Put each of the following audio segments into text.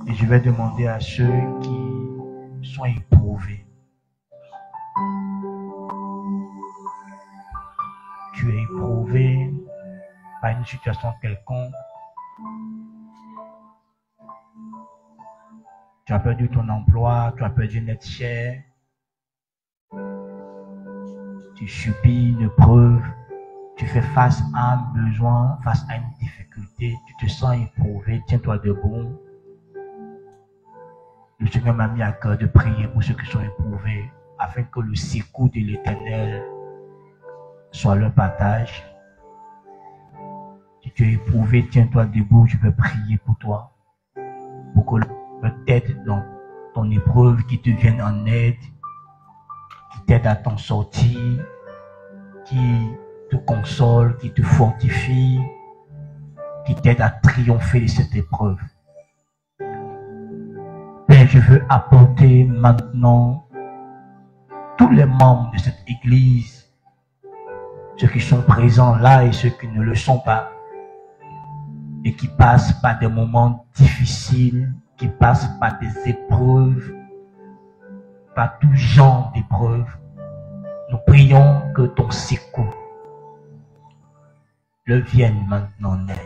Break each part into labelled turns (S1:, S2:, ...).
S1: Et je vais demander à ceux qui sont éprouvés. Tu es éprouvé par une situation quelconque. Tu as perdu ton emploi, tu as perdu une aide chère. Tu subis une épreuve, tu fais face à un besoin, face à une difficulté, tu te sens éprouvé, tiens-toi debout. Le Seigneur m'a mis à cœur de prier pour ceux qui sont éprouvés, afin que le secours de l'Éternel soit leur partage. Si tu es éprouvé, tiens-toi debout, je vais prier pour toi. Pour que peut-être dans ton épreuve, qui te vienne en aide, qui t'aide à t'en sortir, qui te console, qui te fortifie, qui t'aide à triompher de cette épreuve. Père, je veux apporter maintenant tous les membres de cette église, ceux qui sont présents là et ceux qui ne le sont pas, et qui passent par des moments difficiles, qui passent par des épreuves, par tout genre d'épreuves. Nous prions que ton secours le vienne maintenant en aide.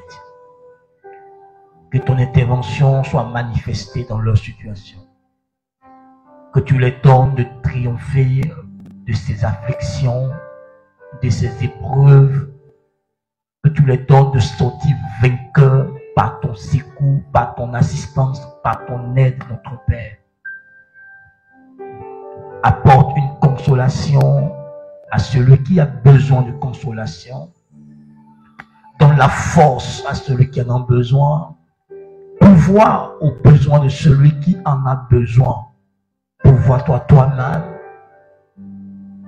S1: Que ton intervention soit manifestée dans leur situation. Que tu les donnes de triompher de ces afflictions, de ces épreuves. Que tu les donnes de sortir vainqueurs par ton secours, par ton assistance, par ton aide, notre Père. Apporte une consolation à celui qui a besoin de consolation. Donne la force à celui qui en a besoin. Pouvoir aux besoins de celui qui en a besoin. Pouvoir toi-même.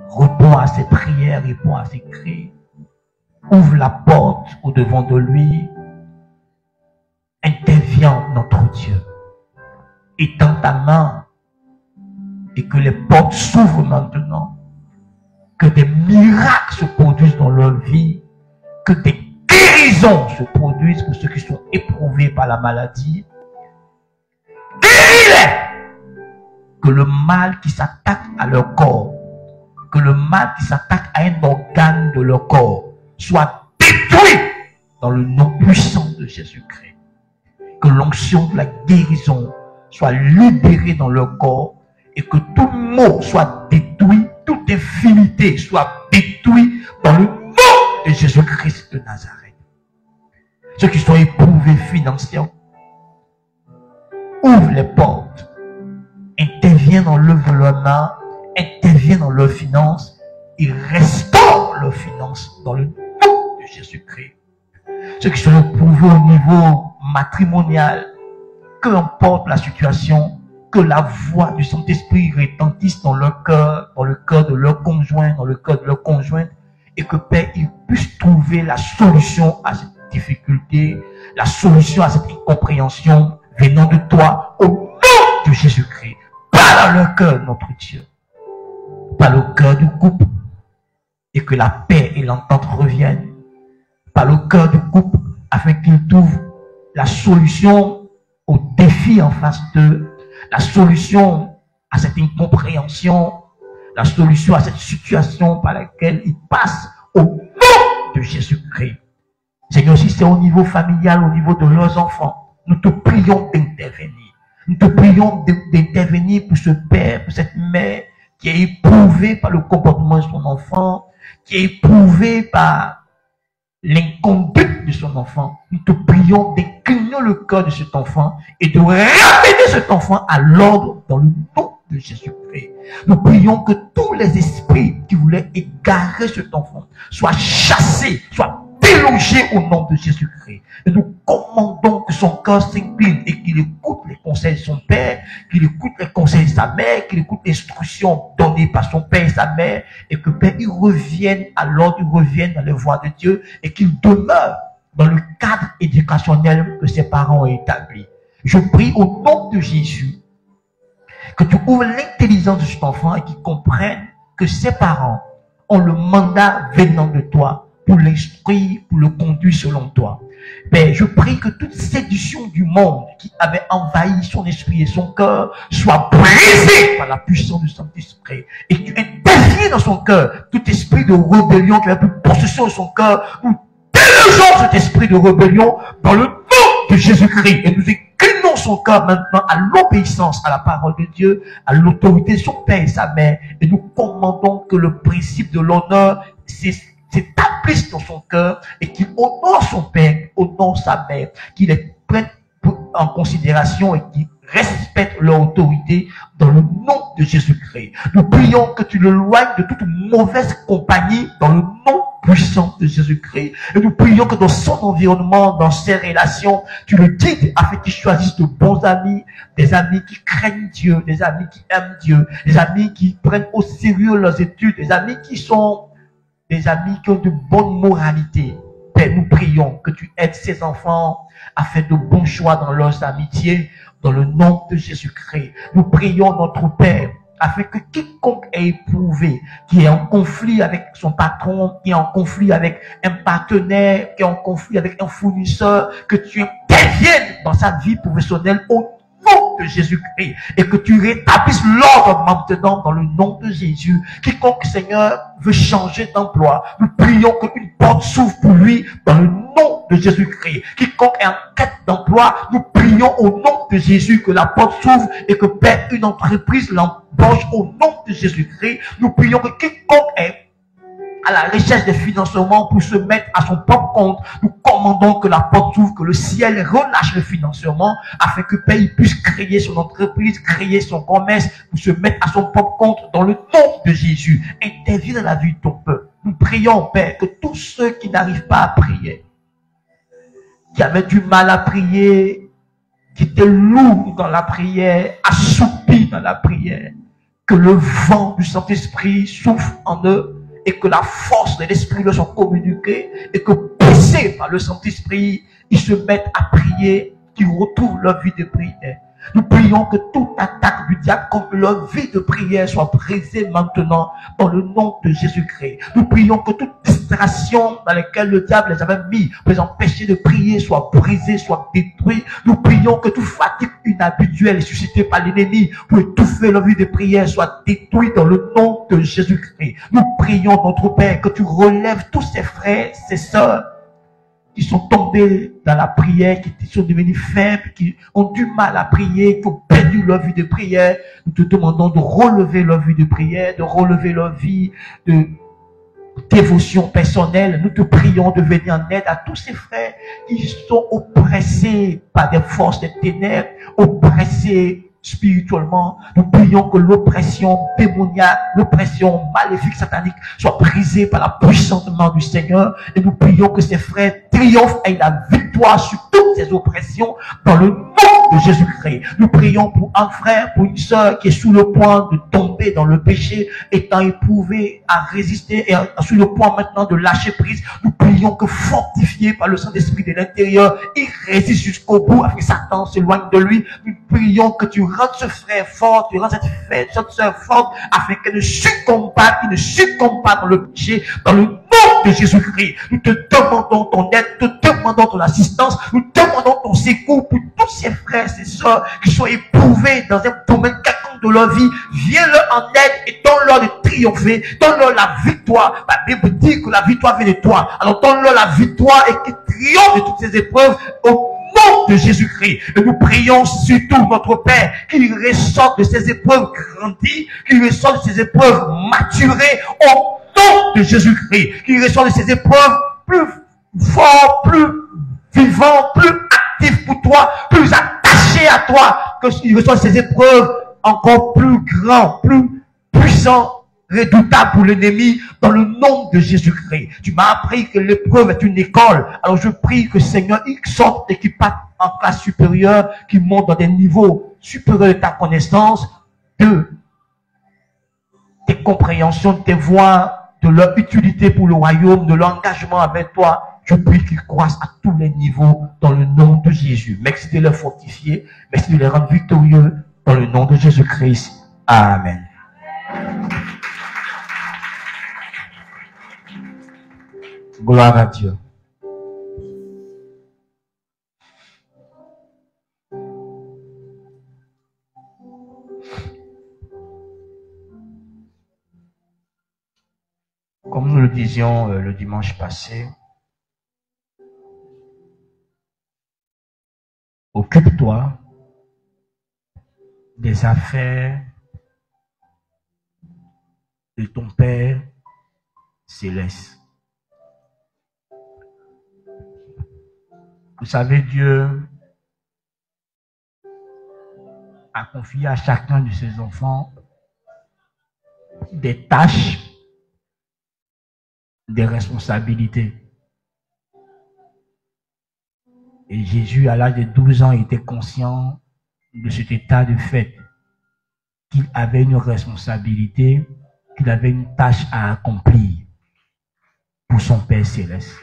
S1: Réponds à ses prières, réponds à ses cris. Ouvre la porte au devant de lui. Interviens, notre Dieu. Étends ta main et que les portes s'ouvrent maintenant. Que des miracles se produisent dans leur vie. Que des guérisons se produisent pour ceux qui sont éprouvés par la maladie. Guéris-les! Que le mal qui s'attaque à leur corps, que le mal qui s'attaque à un organe de leur corps soit détruit dans le nom puissant de Jésus-Christ. Que l'onction de la guérison soit libérée dans leur corps et que tout mot soit détruit, toute infimité soit détruite dans le nom de Jésus-Christ de Nazareth. Ceux qui sont éprouvés financièrement, ouvre les portes, interviens dans l'œuvre de leurs mains, interviens dans leurs finances et restaure leurs finances dans le nom de Jésus-Christ. Ceux qui sont éprouvés au niveau matrimonial, peu importe la situation, que la voix du Saint-Esprit retentisse dans leur cœur, dans le cœur de leur conjoint, dans le cœur de leur conjointe, et que Père, ils puissent trouver la solution à cette difficulté, la solution à cette incompréhension venant de toi, au nom de Jésus-Christ. Parle à leur cœur, notre Dieu. Parle au cœur du couple, et que la paix et l'entente reviennent. Parle au cœur du couple, afin qu'il trouve la solution au défi en face d'eux, la solution à cette incompréhension, la solution à cette situation par laquelle ils passent au nom de Jésus-Christ. Seigneur, si c'est au niveau familial, au niveau de leurs enfants, nous te prions d'intervenir. Nous te prions d'intervenir pour ce père, pour cette mère qui est éprouvée par le comportement de son enfant, qui est éprouvée par l'inconduite de son enfant. Nous te prions d'incliner le cœur de cet enfant et de ramener cet enfant à l'ordre dans le nom de Jésus-Christ. Nous prions que tous les esprits qui voulaient égarer cet enfant soient chassés, soient délogés au nom de Jésus-Christ. Et nous commandons que son cœur s'incline et qu'il écoute les conseils de son père, qu'il écoute les conseils de sa mère, qu'il écoute l'instruction donnée par son père et sa mère, et que Père, il revienne à l'ordre, il revienne dans les voies de Dieu, et qu'il demeure dans le cadre éducationnel que ses parents ont établi. Je prie au nom de Jésus que tu ouvres l'intelligence de cet enfant et qu'il comprenne que ses parents ont le mandat venant de toi pour l'instruire, pour le conduire selon toi. Père, je prie que toute séduction du monde qui avait envahi son esprit et son cœur soit brisée par la puissance du Saint-Esprit. Et que tu interviennes dans son cœur tout esprit de rébellion qui avait pris possession de son cœur. Nous délogeons cet esprit de rébellion dans le nom de Jésus-Christ. Et nous inclinons son cœur maintenant à l'obéissance à la parole de Dieu, à l'autorité de son Père et sa Mère. Et nous commandons que le principe de l'honneur s'établisse dans son cœur et qu'il honore son Père, honore sa Mère, qu'il les prenne en considération et qu'il respecte leur autorité dans le nom de Jésus-Christ. Nous prions que tu le loignes de toute mauvaise compagnie dans le nom puissant de Jésus-Christ. Et nous prions que dans son environnement, dans ses relations, tu le guides afin qu'il choisisse de bons amis, des amis qui craignent Dieu, des amis qui aiment Dieu, des amis qui prennent au sérieux leurs études, des amis qui ont de bonne moralité. Père, nous prions que tu aides ces enfants à faire de bons choix dans leurs amitiés, dans le nom de Jésus-Christ. Nous prions notre Père, afin que quiconque ait éprouvé, qui est en conflit avec son patron, qui est en conflit avec un partenaire, qui est en conflit avec un fournisseur, que tu interviennes dans sa vie professionnelle au nom de Jésus-Christ et que tu rétablisses l'ordre maintenant dans le nom de Jésus. Quiconque, Seigneur, veut changer d'emploi, nous prions qu'une porte s'ouvre pour lui dans le nom de Jésus-Christ. Quiconque est en quête d'emploi, nous prions au nom de Jésus que la porte s'ouvre et que Père, une entreprise l'embauche au nom de Jésus-Christ. Nous prions que quiconque est à la recherche des financements pour se mettre à son propre compte, nous commandons que la porte s'ouvre, que le ciel relâche le financement afin que Père puisse créer son entreprise, créer son commerce pour se mettre à son propre compte dans le nom de Jésus. Interviens dans la vie de ton peuple. Nous prions, Père, que tous ceux qui n'arrivent pas à prier, qui avaient du mal à prier, qui étaient lourds dans la prière, assoupis dans la prière, que le vent du Saint-Esprit souffle en eux et que la force de l'Esprit leur soit communiquée et que poussés par le Saint-Esprit, ils se mettent à prier, qu'ils retrouvent leur vie de prière. Nous prions que toute attaque du diable contre leur vie de prière soit brisée maintenant dans le nom de Jésus-Christ. Nous prions que toute distraction dans laquelle le diable les avait mis pour les empêcher de prier soit brisée, soit détruite. Nous prions que toute fatigue inhabituelle suscitée par l'ennemi pour étouffer leur vie de prière soit détruite dans le nom de Jésus-Christ. Nous prions, notre Père, que tu relèves tous ces frères, ces sœurs qui sont tombés dans la prière, qui sont devenus faibles, qui ont du mal à prier, qui ont perdu leur vie de prière. Nous te demandons de relever leur vie de prière, de relever leur vie de dévotion personnelle. Nous te prions de venir en aide à tous ces frères qui sont oppressés par des forces des ténèbres, oppressés spirituellement. Nous prions que l'oppression démoniaque, l'oppression maléfique satanique soit brisée par la puissance du Seigneur. Et nous prions que ces frères triomphent et la victoire sur toutes ces oppressions dans le nom de Jésus-Christ. Nous prions pour un frère, pour une sœur qui est sous le point de tomber dans le péché, étant éprouvé à résister et sous le point maintenant de lâcher prise. Nous prions que fortifié par le Saint-Esprit de l'intérieur, il résiste jusqu'au bout afin que Satan s'éloigne de lui. Nous prions que tu rends ce frère fort, tu rends cette sœur forte afin qu'elle ne succombe pas, qu'il ne succombe pas dans le péché, dans le nom de Jésus-Christ. Nous te demandons ton aide, nous te demandons ton assistance, nous te demandons ton secours pour tous ces frères, ces sœurs qui sont éprouvés dans un domaine quelconque de leur vie. Viens-leur en aide et donne-leur de triompher, donne-leur la victoire. La Bible dit que la victoire vient de toi. Alors donne-leur la victoire et qu'ils triomphent de toutes ces épreuves au nom de Jésus-Christ. Et nous prions surtout notre Père qu'il ressorte de ces épreuves grandies, qu'il ressorte de ces épreuves maturées au nom de Jésus-Christ, qu'il ressorte de ces épreuves plus forts, plus vivants, plus actifs pour toi, plus attachés à toi, qu'il ressorte de ces épreuves encore plus grands, plus puissants, redoutable pour l'ennemi dans le nom de Jésus-Christ. Tu m'as appris que l'épreuve est une école. Alors je prie que Seigneur, il sorte et qu'il parte en classe supérieure, qu'il monte dans des niveaux supérieurs de ta connaissance, de tes compréhensions, de tes voies, de leur utilité pour le royaume, de l'engagement avec toi. Je prie qu'ils croissent à tous les niveaux dans le nom de Jésus. Merci de les fortifier. Merci de les rendre victorieux dans le nom de Jésus-Christ. Amen. Gloire à Dieu. nous le disions le dimanche passé, occupe-toi des affaires de ton Père céleste. Vous savez, Dieu a confié à chacun de ses enfants des tâches, des responsabilités. Et Jésus, à l'âge de 12 ans, était conscient de cet état de fait, qu'il avait une responsabilité, qu'il avait une tâche à accomplir pour son Père céleste.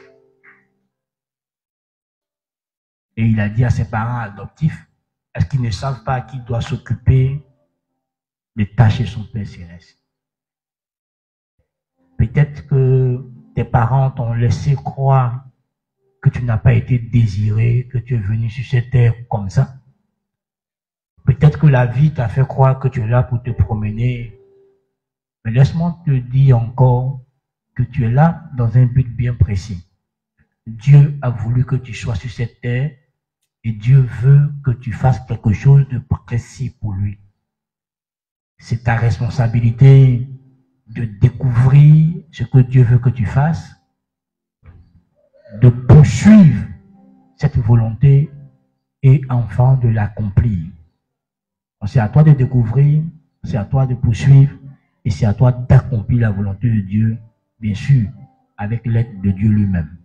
S1: Et il a dit à ses parents adoptifs, est-ce qu'ils ne savent pas qu'il doit s'occuper des tâches de son Père céleste? Peut-être que tes parents t'ont laissé croire que tu n'as pas été désiré, que tu es venu sur cette terre comme ça. Peut-être que la vie t'a fait croire que tu es là pour te promener. Mais laisse-moi te dire encore que tu es là dans un but bien précis. Dieu a voulu que tu sois sur cette terre et Dieu veut que tu fasses quelque chose de précis pour lui. C'est ta responsabilité de découvrir ce que Dieu veut que tu fasses, de poursuivre cette volonté et enfin de l'accomplir. C'est à toi de découvrir, c'est à toi de poursuivre et c'est à toi d'accomplir la volonté de Dieu, bien sûr, avec l'aide de Dieu lui-même.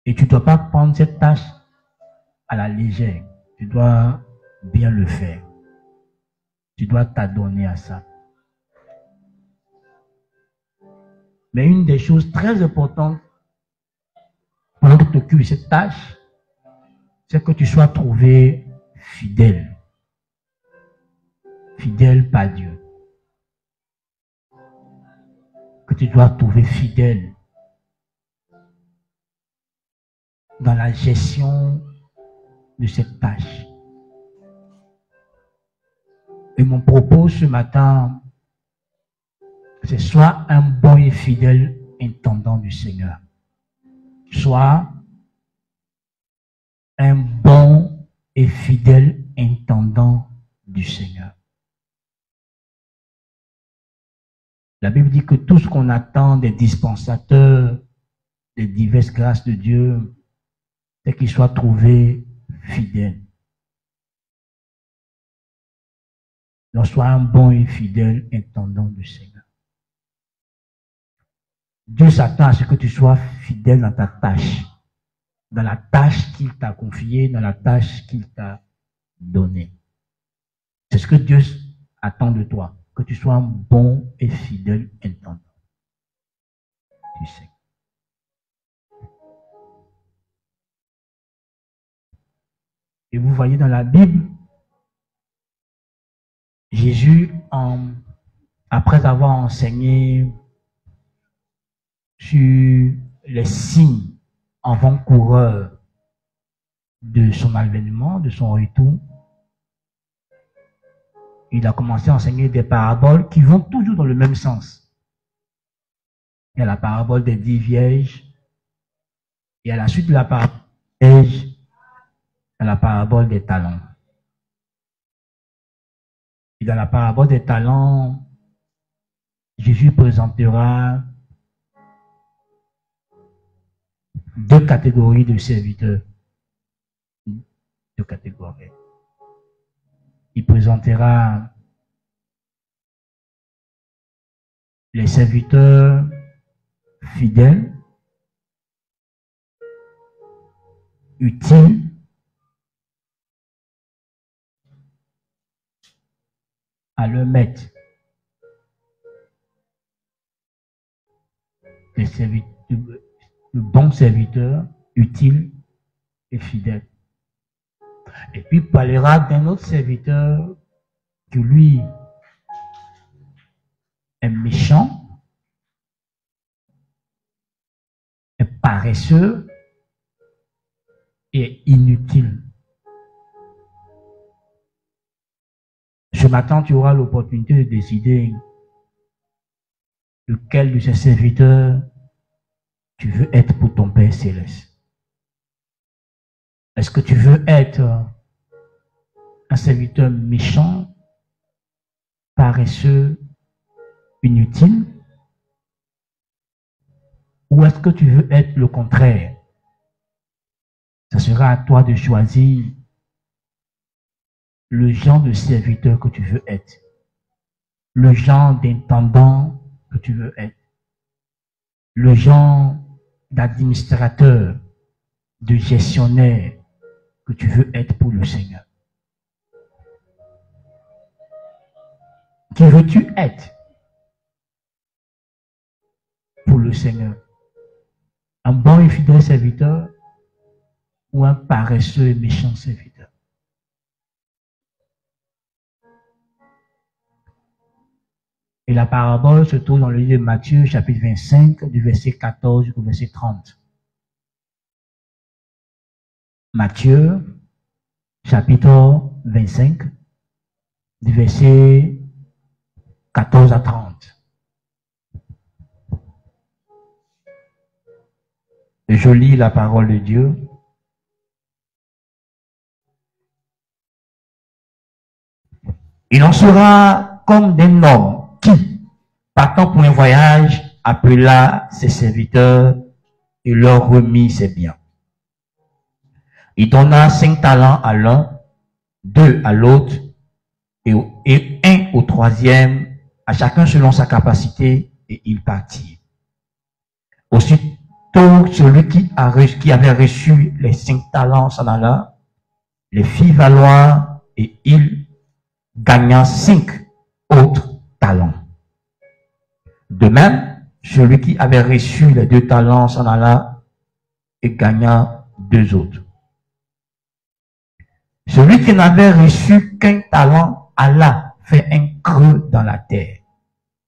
S1: Et tu ne dois pas prendre cette tâche à la légère. Tu dois bien le faire. Tu dois t'adonner à ça. Mais une des choses très importantes pendant que tu t'occupes de cette tâche, c'est que tu sois trouvé fidèle. Fidèle par Dieu. Que tu dois trouver fidèle dans la gestion de cette tâche. Et mon propos ce matin, c'est sois un bon et fidèle intendant du Seigneur. Sois un bon et fidèle intendant du Seigneur. La Bible dit que tout ce qu'on attend des dispensateurs des diverses grâces de Dieu, c'est qu'ils soient trouvés fidèles. Donc, sois un bon et fidèle intendant du Seigneur. Dieu s'attend à ce que tu sois fidèle dans ta tâche, dans la tâche qu'il t'a confiée, dans la tâche qu'il t'a donnée. C'est ce que Dieu attend de toi, que tu sois un bon et fidèle intendant du Seigneur. Et vous voyez dans la Bible, Jésus, après avoir enseigné sur les signes avant-coureurs de son avènement, de son retour, il a commencé à enseigner des paraboles qui vont toujours dans le même sens. Il y a la parabole des 10 vierges, et à la suite de la parabole des vierges, il y a la parabole des talents. Et dans la parabole des talents, Jésus présentera deux catégories de serviteurs. Deux catégories. Il présentera les serviteurs fidèles, utiles, à leur maître. Le bon serviteur, utile et fidèle. Et puis il parlera d'un autre serviteur qui lui est méchant, est paresseux et inutile. Ce matin, tu auras l'opportunité de décider lequel de ces serviteurs tu veux être pour ton Père céleste? Est-ce que tu veux être un serviteur méchant, paresseux, inutile? Ou est-ce que tu veux être le contraire? Ça sera à toi de choisir le genre de serviteur que tu veux être, le genre d'intendant que tu veux être, le genre d'administrateur, de gestionnaire que tu veux être pour le Seigneur. Qui veux-tu être pour le Seigneur? Un bon et fidèle serviteur ou un paresseux et méchant serviteur? Et la parabole se trouve dans le livre de Matthieu, chapitre 25, du verset 14 au verset 30. Matthieu, chapitre 25, du verset 14 à 30. Et je lis la parole de Dieu. Il en sera comme d'un homme qui, partant pour un voyage, appela ses serviteurs et leur remit ses biens. Il donna 5 talents à l'un, 2 à l'autre, et 1 au troisième, à chacun selon sa capacité, et il partit. Aussitôt, celui qui avait reçu les 5 talents s'en alla, les fit valoir, et il gagna 5 autres talents. De même, celui qui avait reçu les 2 talents s'en alla et gagna 2 autres. Celui qui n'avait reçu qu'un talent alla faire un creux dans la terre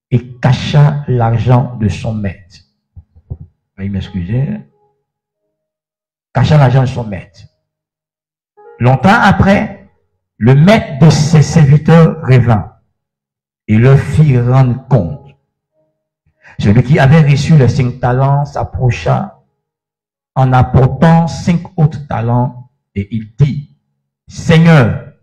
S1: et cacha l'argent de son maître. Veuillez m'excuser. Cacha l'argent de son maître. Longtemps après, le maître de ses serviteurs revint et leur fit rendre compte. Celui qui avait reçu les 5 talents s'approcha en apportant 5 autres talents et il dit: Seigneur,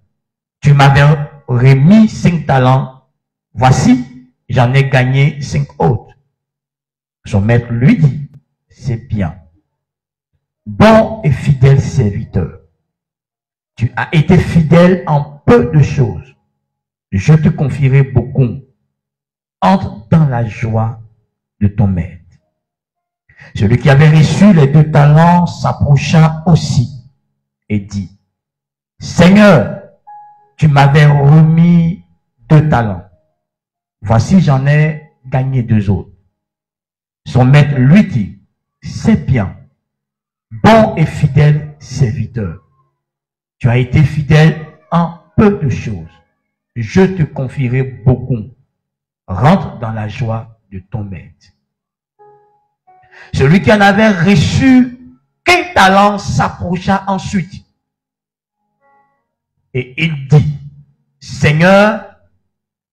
S1: tu m'avais remis 5 talents, voici, j'en ai gagné 5 autres. Son maître lui dit: c'est bien, bon et fidèle serviteur. Tu as été fidèle en peu de choses. Je te confierai beaucoup. Entre dans la joie de ton maître. Celui qui avait reçu les 2 talents s'approcha aussi et dit: Seigneur, tu m'avais remis 2 talents. Voici, j'en ai gagné 2 autres. Son maître lui dit: c'est bien, bon et fidèle serviteur. Tu as été fidèle en peu de choses. Je te confierai beaucoup. Rentre dans la joie de ton maître. Celui qui en avait reçu qu'un talent s'approcha ensuite. Et il dit: Seigneur,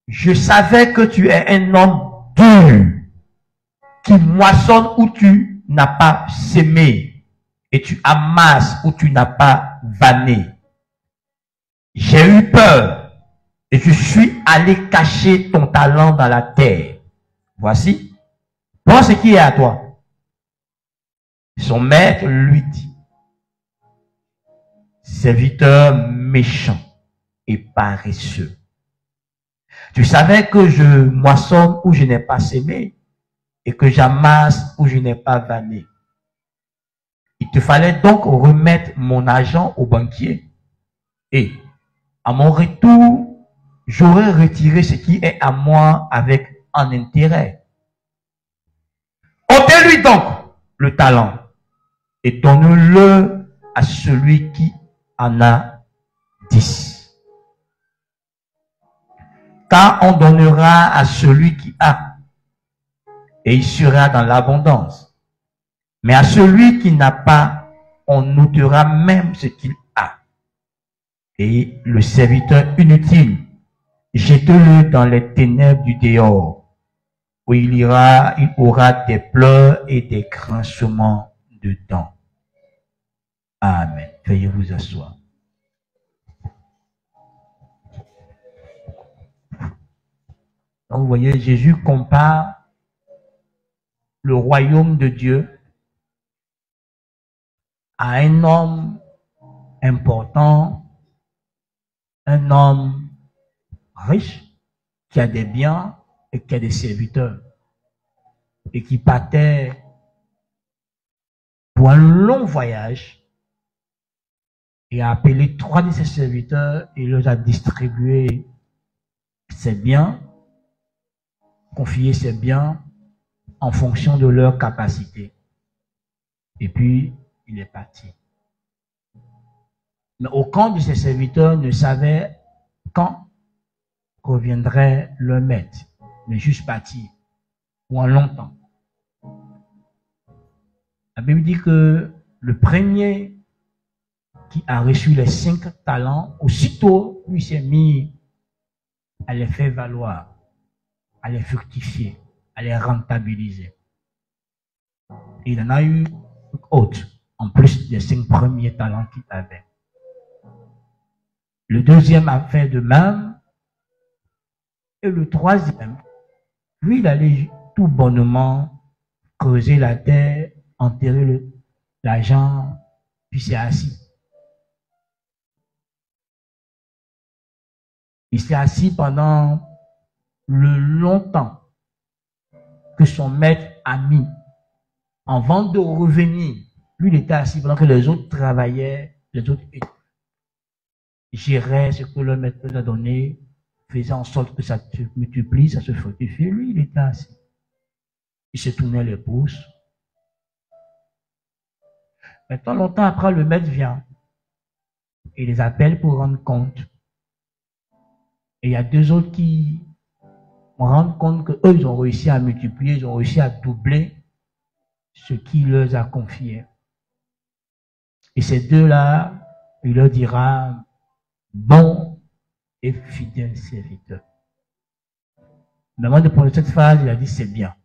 S1: je savais que tu es un homme dur, qui moissonne où tu n'as pas sémé, et tu amasses où tu n'as pas vanné. J'ai eu peur, et je suis allé cacher ton talent dans la terre. Voici, prends ce qui est à toi. Son maître lui dit: serviteur méchant et paresseux, tu savais que je moissonne où je n'ai pas sémé et que j'amasse où je n'ai pas vanné. Il te fallait donc remettre mon argent au banquier et à mon retour, j'aurais retiré ce qui est à moi avec un intérêt. Ôtez-lui donc le talent et donne-le à celui qui en a 10. Car on donnera à celui qui a, et il sera dans l'abondance. Mais à celui qui n'a pas, on ôtera même ce qu'il a. Et le serviteur inutile, jetez-le dans les ténèbres du dehors. où il aura des pleurs et des grincements de dents. Amen. Veuillez vous asseoir. Donc, vous voyez, Jésus compare le royaume de Dieu à un homme important, un homme riche, qui a des biens et qui a des serviteurs, et qui partait pour un long voyage, et a appelé 3 de ses serviteurs et leur a distribué ses biens, confié ses biens en fonction de leur capacité. Et puis, il est parti. Mais aucun de ses serviteurs ne savait quand reviendrait le maître, mais juste parti, ou en longtemps. La Bible dit que le premier qui a reçu les 5 talents, aussitôt, lui s'est mis à les faire valoir, à les fructifier, à les rentabiliser. Et il en a eu autre, en plus des 5 premiers talents qu'il avait. Le deuxième a fait de même, et le troisième, lui, il allait tout bonnement creuser la terre, enterrer l'argent, puis s'est assis. Il s'est assis pendant le longtemps que son maître a mis. Avant de revenir, lui, il était assis pendant que les autres travaillaient, les autres géraient ce que le maître leur a donné, faisait en sorte que ça se multiplie, ça se fructifie. Lui, il était assis. Il se tournait les pouces. Maintenant, longtemps après, le maître vient et les appelle pour rendre compte. Et il y a 2 autres qui rendent compte qu'eux, ils ont réussi à multiplier, ils ont réussi à doubler ce qu'il leur a confié. Et ces 2-là, il leur dira, bon et fidèle serviteur. Mais avant de prendre cette phrase, il a dit, c'est bien.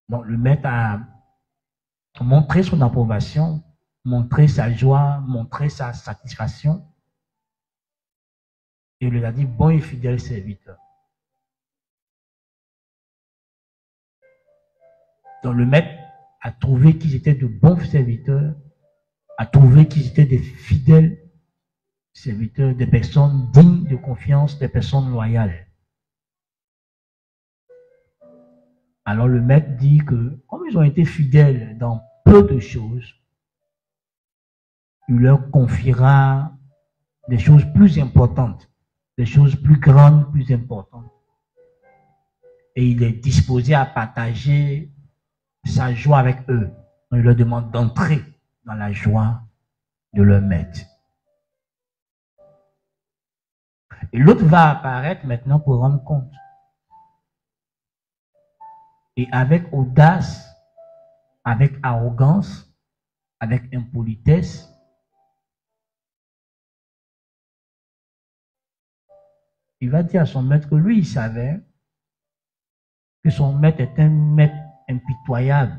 S1: Donc, le maître a montré son approbation, montré sa joie, montré sa satisfaction. Et il lui a dit, bon et fidèle serviteur. Donc, le maître a trouvé qu'ils étaient de bons serviteurs, a trouvé qu'ils étaient des fidèles serviteurs, des personnes dignes de confiance, des personnes loyales. Alors le maître dit que, comme ils ont été fidèles dans peu de choses, il leur confiera des choses plus importantes, des choses plus grandes, plus importantes. Et il est disposé à partager sa joie avec eux. Donc, il leur demande d'entrer dans la joie de leur maître. Et l'autre va apparaître maintenant pour rendre compte. Et avec audace, avec arrogance, avec impolitesse, il va dire à son maître que lui, il savait que son maître est un maître impitoyable,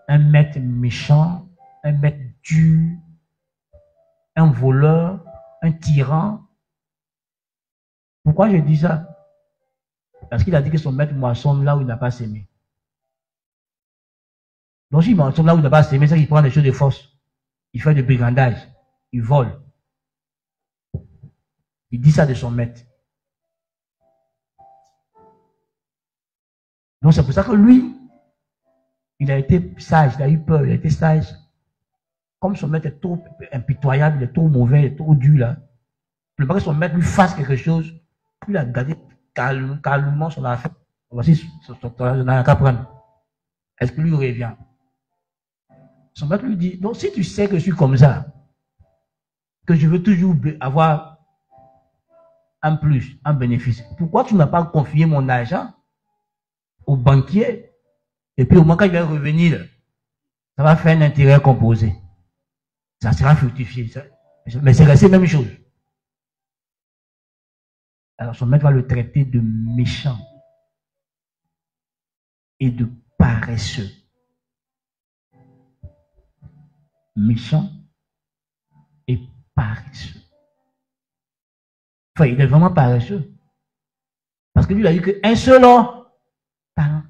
S1: un maître méchant, un maître dur, un voleur, un tyran. Pourquoi je dis ça? Parce qu'il a dit que son maître moissonne là où il n'a pas sémé. Donc s'il moissonne là où il n'a pas sémé, c'est qu'il prend des choses de force. Il fait du brigandage. Il vole. Il dit ça de son maître. Donc c'est pour ça que lui, il a été sage, il a eu peur, il a été sage. Comme son maître est trop impitoyable, il est trop mauvais, il est trop dur là. Il ne pas que son maître lui fasse quelque chose, il a gardé calmement son affaire. Voici son n'a qu'à prendre. Est-ce que lui revient? Son maître lui dit, donc si tu sais que je suis comme ça, que je veux toujours avoir un plus, un bénéfice, pourquoi tu n'as pas confié mon argent au banquier? Et puis au moins quand il va revenir, ça va faire un intérêt composé. Ça sera fructifié. Mais c'est resté la même chose. Alors son maître va le traiter de méchant. et de paresseux. Méchant et paresseux. Enfin, il est vraiment paresseux. Parce que lui, il a dit qu'un seul talent.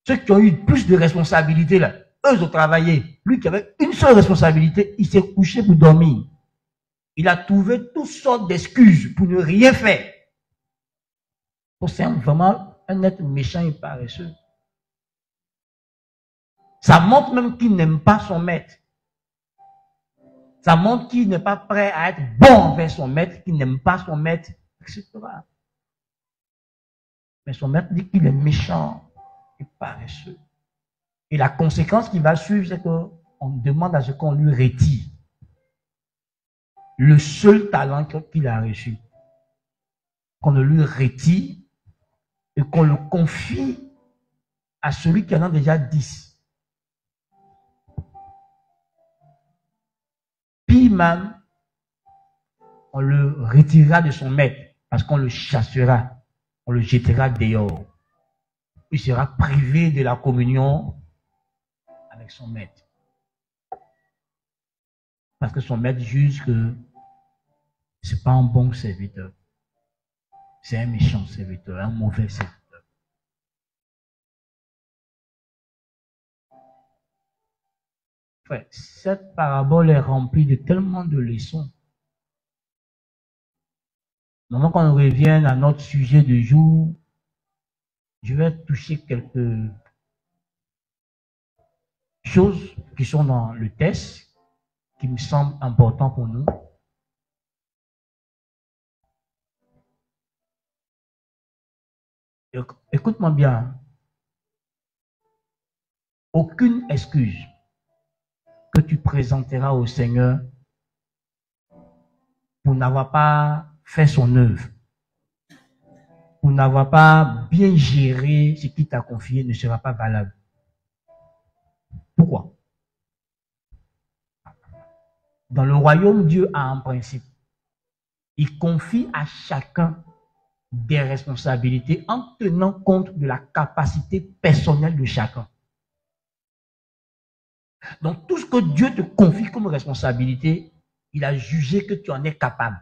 S1: Ceux qui ont eu plus de responsabilités, là, eux, ils ont travaillé. Lui qui avait une seule responsabilité, il s'est couché pour dormir. Il a trouvé toutes sortes d'excuses pour ne rien faire. C'est vraiment un être méchant et paresseux. Ça montre même qu'il n'aime pas son maître. Ça montre qu'il n'est pas prêt à être bon envers son maître, qu'il n'aime pas son maître, etc. Mais son maître dit qu'il est méchant et paresseux. Et la conséquence qui va suivre, c'est qu'on demande à ce qu'on lui retire le seul talent qu'il a reçu. Qu'on le lui retire et qu'on le confie à celui qui en a déjà 10. Puis même, on le retirera de son maître parce qu'on le chassera, on le jettera dehors. Il sera privé de la communion avec son maître. Parce que son maître juge que c'est pas un bon serviteur. C'est un méchant serviteur, un mauvais serviteur. Ouais, cette parabole est remplie de tellement de leçons. Maintenant qu'on revient à notre sujet du jour, je vais toucher quelques choses qui sont dans le texte, qui me semblent importantes pour nous. Écoute-moi bien. Aucune excuse que tu présenteras au Seigneur pour n'avoir pas fait son œuvre, pour n'avoir pas bien géré ce qu'il t'a confié ne sera pas valable. Pourquoi? Dans le royaume, Dieu a un principe. Il confie à chacun des responsabilités en tenant compte de la capacité personnelle de chacun. Donc, tout ce que Dieu te confie comme responsabilité, il a jugé que tu en es capable,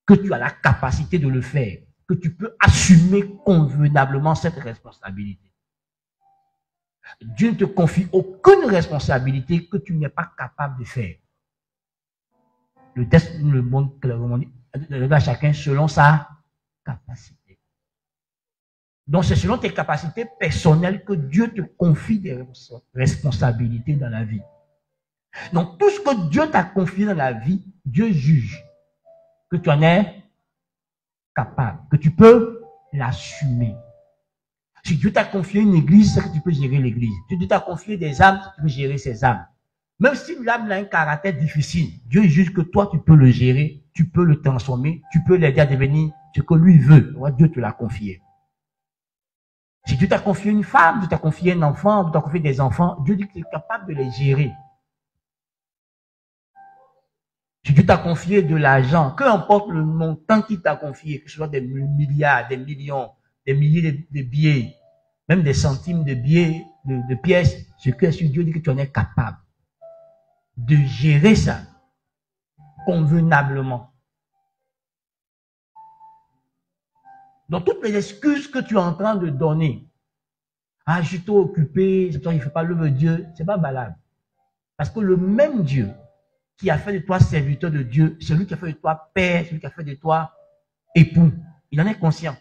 S1: que tu as la capacité de le faire, que tu peux assumer convenablement cette responsabilité. Dieu ne te confie aucune responsabilité que tu n'es pas capable de faire. Le texte nous le montre clairement, à chacun selon sa capacité. Donc, c'est selon tes capacités personnelles que Dieu te confie des responsabilités dans la vie. Donc, tout ce que Dieu t'a confié dans la vie, Dieu juge que tu en es capable, que tu peux l'assumer. Si Dieu t'a confié une église, c'est que tu peux gérer l'église. Si Dieu t'a confié des âmes, tu peux gérer ces âmes. Même si l'âme a un caractère difficile, Dieu juge que toi, tu peux le gérer, tu peux le transformer, tu peux l'aider à devenir ce que lui veut. Dieu te l'a confié. Si Dieu t'a confié une femme, Dieu t'a confié un enfant, Dieu t'a confié des enfants, Dieu dit qu'il est capable de les gérer. Si Dieu t'a confié de l'argent, peu importe le montant qu'il t'a confié, que ce soit des milliards, des millions, des milliers de billets, même des centimes de billets, de pièces, ce que Dieu dit que tu en es capable de gérer ça convenablement. Donc, toutes les excuses que tu es en train de donner, ah, je suis trop occupé, c'est toi qui ne fais pas l'œuvre de Dieu, c'est pas valable. Parce que le même Dieu qui a fait de toi serviteur de Dieu, celui qui a fait de toi père, celui qui a fait de toi époux, il en est conscient.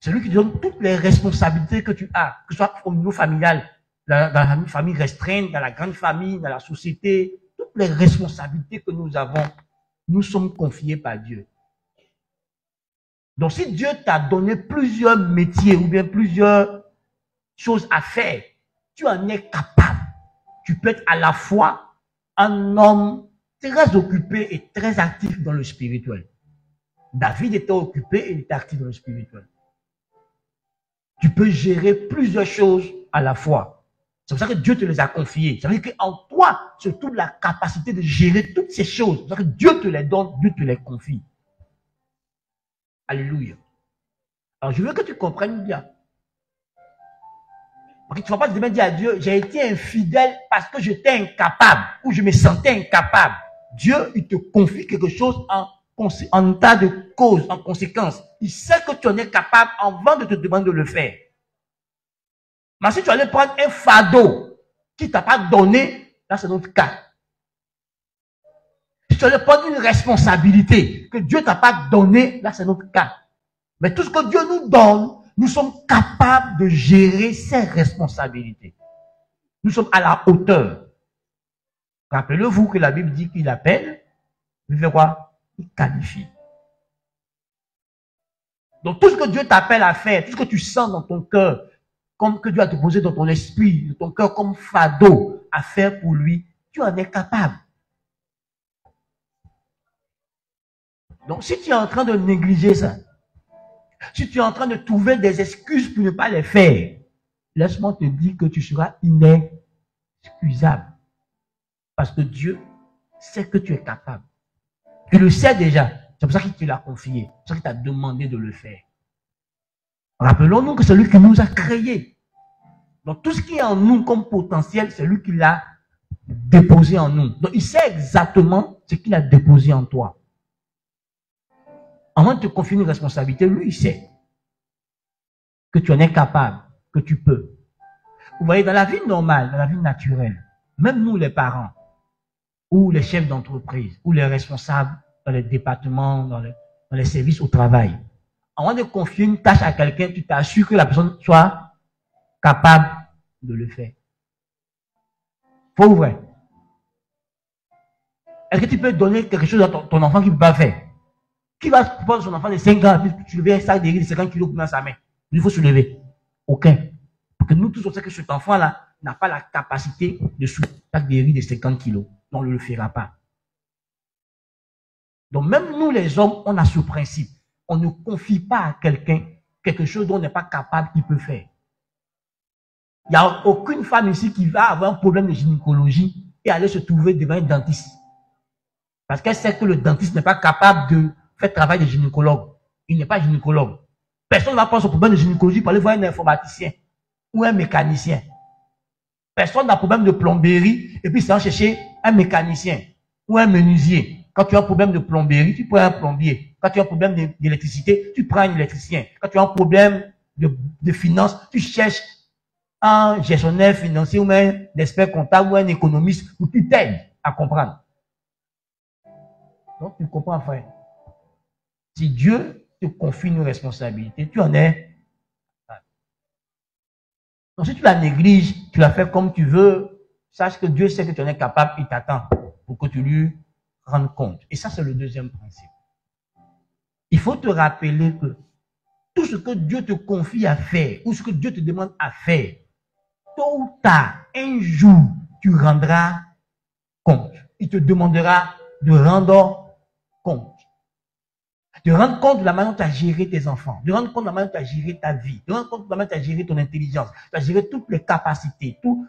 S1: Celui qui te donne toutes les responsabilités que tu as, que ce soit au niveau familial, dans la famille restreinte, dans la grande famille, dans la société, toutes les responsabilités que nous avons, nous sommes confiés par Dieu. Donc, si Dieu t'a donné plusieurs métiers ou bien plusieurs choses à faire, tu en es capable. Tu peux être à la fois un homme très occupé et très actif dans le spirituel. David était occupé et il était actif dans le spirituel. Tu peux gérer plusieurs choses à la fois. C'est pour ça que Dieu te les a confiées. Ça veut dire qu'en toi, tu as la capacité de gérer toutes ces choses. C'est pour ça que Dieu te les donne, Dieu te les confie. Alléluia. Alors, je veux que tu comprennes bien. Parce que tu ne vas pas demain dire à Dieu, j'ai été infidèle parce que j'étais incapable ou je me sentais incapable. Dieu, il te confie quelque chose en tas de cause, en conséquence. Il sait que tu en es capable avant de te demander de le faire. Mais si tu allais prendre un fardeau qui ne t'a pas donné, là c'est notre cas. Si tu allais prendre une responsabilité que Dieu ne t'a pas donné, là c'est notre cas. Mais tout ce que Dieu nous donne, nous sommes capables de gérer ces responsabilités. Nous sommes à la hauteur. Rappelez-vous que la Bible dit qu'il appelle, il fait quoi? Il qualifie. Donc tout ce que Dieu t'appelle à faire, tout ce que tu sens dans ton cœur, comme que Dieu a te posé dans ton esprit, dans ton cœur comme fardeau à faire pour lui, tu en es capable. Donc si tu es en train de négliger ça, si tu es en train de trouver des excuses pour ne pas les faire, laisse-moi te dire que tu seras inexcusable. Parce que Dieu sait que tu es capable. Il le sait déjà. C'est pour ça qu'il te l'a confié. C'est pour ça qu'il t'a demandé de le faire. Rappelons-nous que c'est lui qui nous a créés. Donc tout ce qui est en nous comme potentiel, c'est lui qui l'a déposé en nous. Donc il sait exactement ce qu'il a déposé en toi. Avant de te confier une responsabilité, lui il sait que tu en es capable, que tu peux. Vous voyez, dans la vie normale, dans la vie naturelle, même nous les parents, ou les chefs d'entreprise, ou les responsables dans les départements, dans les services au travail, avant de confier une tâche à quelqu'un, tu t'assures que la personne soit capable de le faire. Faux ou vrai? Est-ce que tu peux donner quelque chose à ton enfant qui ne peut pas faire? Qui va prendre son enfant de 5 ans et soulever un sac de riz de 50 kilos dans sa main? Il faut soulever. Aucun. Parce que nous tous, on sait que cet enfant-là n'a pas la capacité de soulever un sac de riz de 50 kilos. Donc, on ne le fera pas. Donc, même nous, les hommes, on a ce principe. On ne confie pas à quelqu'un quelque chose dont on n'est pas capable qu'il peut faire. Il n'y a aucune femme ici qui va avoir un problème de gynécologie et aller se trouver devant un dentiste. Parce qu'elle sait que le dentiste n'est pas capable de faire travail de gynécologue. Il n'est pas gynécologue. Personne ne va prendre son problème de gynécologie pour aller voir un informaticien ou un mécanicien. Personne n'a problème de plomberie et puis ça va chercher un mécanicien ou un menuisier. Quand tu as un problème de plomberie, tu prends un plombier. Quand tu as un problème d'électricité, tu prends un électricien. Quand tu as un problème de finance, tu cherches un gestionnaire financier ou un expert comptable ou un économiste pour qu'il t'aide à comprendre. Donc, tu comprends, frère. Si Dieu te confie une responsabilité, tu en es. Donc, si tu la négliges, tu la fais comme tu veux, sache que Dieu sait que tu en es capable, il t'attend pour que tu lui rendes compte. Et ça, c'est le deuxième principe. Il faut te rappeler que tout ce que Dieu te confie à faire, ou ce que Dieu te demande à faire, tôt ou tard, un jour, tu rendras compte. Il te demandera de rendre compte. De rendre compte de la manière dont tu as géré tes enfants, de rendre compte de la manière dont tu as géré ta vie, de rendre compte de la manière dont tu as géré ton intelligence, tu as géré toutes les capacités, tout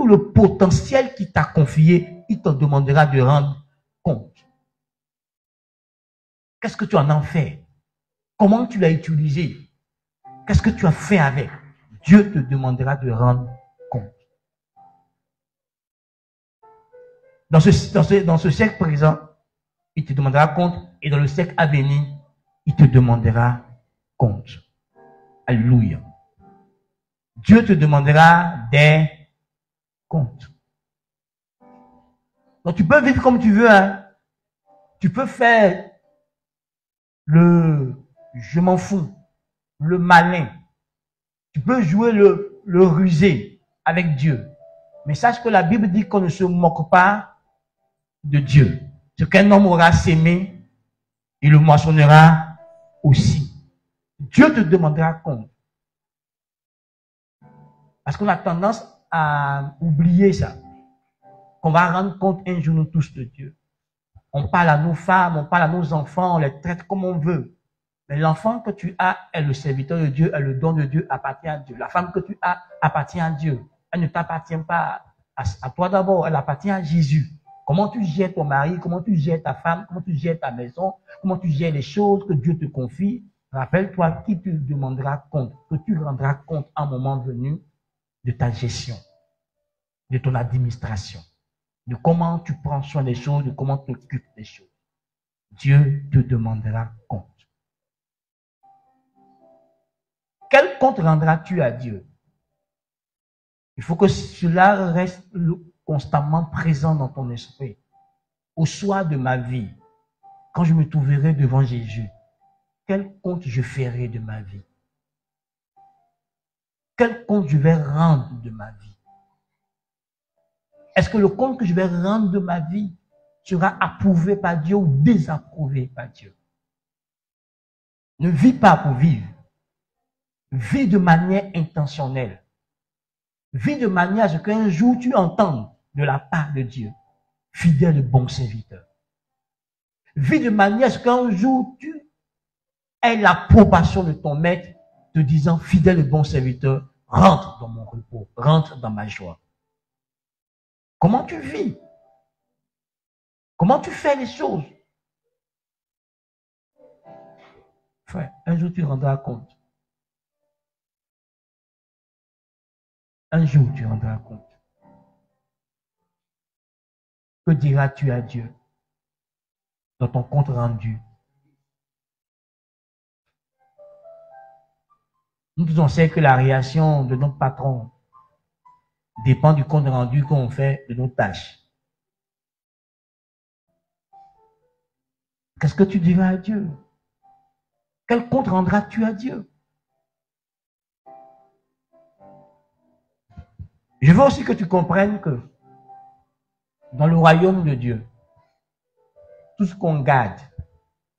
S1: le potentiel qu'il t'a confié, il te demandera de rendre compte. Qu'est-ce que tu en as fait? Comment tu l'as utilisé? Qu'est-ce que tu as fait avec? Dieu te demandera de rendre compte. Dans ce siècle présent, il te demandera compte, et dans le siècle à venir, il te demandera compte. Alléluia. Dieu te demandera des comptes. Donc tu peux vivre comme tu veux, hein. Tu peux faire le je m'en fous, le malin. Tu peux jouer le rusé avec Dieu. Mais sache que la Bible dit qu'on ne se moque pas de Dieu. Ce qu'un homme aura sémé, il le moissonnera aussi. Dieu te demandera compte. Parce qu'on a tendance à oublier ça. Qu'on va rendre compte un jour nous tous de Dieu. On parle à nos femmes, on parle à nos enfants, on les traite comme on veut. Mais l'enfant que tu as est le serviteur de Dieu, est le don de Dieu, appartient à Dieu. La femme que tu as appartient à Dieu. Elle ne t'appartient pas à toi d'abord, elle appartient à Jésus. Comment tu gères ton mari, comment tu gères ta femme, comment tu gères ta maison, comment tu gères les choses que Dieu te confie, Rappelle-toi qui te demandera compte, que tu rendras compte à un moment venu de ta gestion, de ton administration, de comment tu prends soin des choses, de comment tu t'occupes des choses. Dieu te demandera compte. Quel compte rendras-tu à Dieu? Il faut que cela reste constamment présent dans ton esprit. Au soir de ma vie, quand je me trouverai devant Jésus, quel compte je ferai de ma vie? Quel compte je vais rendre de ma vie? Est-ce que le compte que je vais rendre de ma vie sera approuvé par Dieu ou désapprouvé par Dieu? Ne vis pas pour vivre. Vis de manière intentionnelle. Vis de manière à ce qu'un jour tu entendes de la part de Dieu, fidèle et bon serviteur. Vis de manière à ce qu'un jour tu aies l'approbation de ton maître te disant, fidèle et bon serviteur, rentre dans mon repos, rentre dans ma joie. Comment tu vis? Comment tu fais les choses? Frère, un jour tu rendras compte. Un jour tu rendras compte. Que diras-tu à Dieu dans ton compte rendu? Nous tous on sait que la réaction de notre patron dépend du compte rendu qu'on fait de nos tâches. Qu'est-ce que tu diras à Dieu? Quel compte rendras-tu à Dieu? Je veux aussi que tu comprennes que dans le royaume de Dieu, tout ce qu'on garde,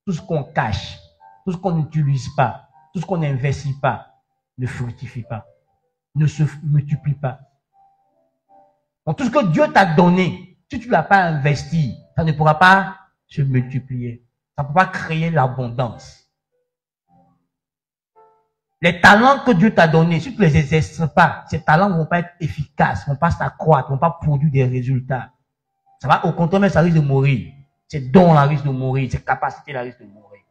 S1: tout ce qu'on cache, tout ce qu'on n'utilise pas, tout ce qu'on n'investit pas, ne fructifie pas, ne se multiplie pas. Donc tout ce que Dieu t'a donné, si tu ne l'as pas investi, ça ne pourra pas se multiplier. Ça ne peut pas créer l'abondance. Les talents que Dieu t'a donnés, si tu ne les exerces pas, ces talents ne vont pas être efficaces, ne vont pas s'accroître, ne vont pas produire des résultats. Ça va, au contraire, ça risque de mourir. Ces dons risquent de mourir, ces capacités risquent de mourir.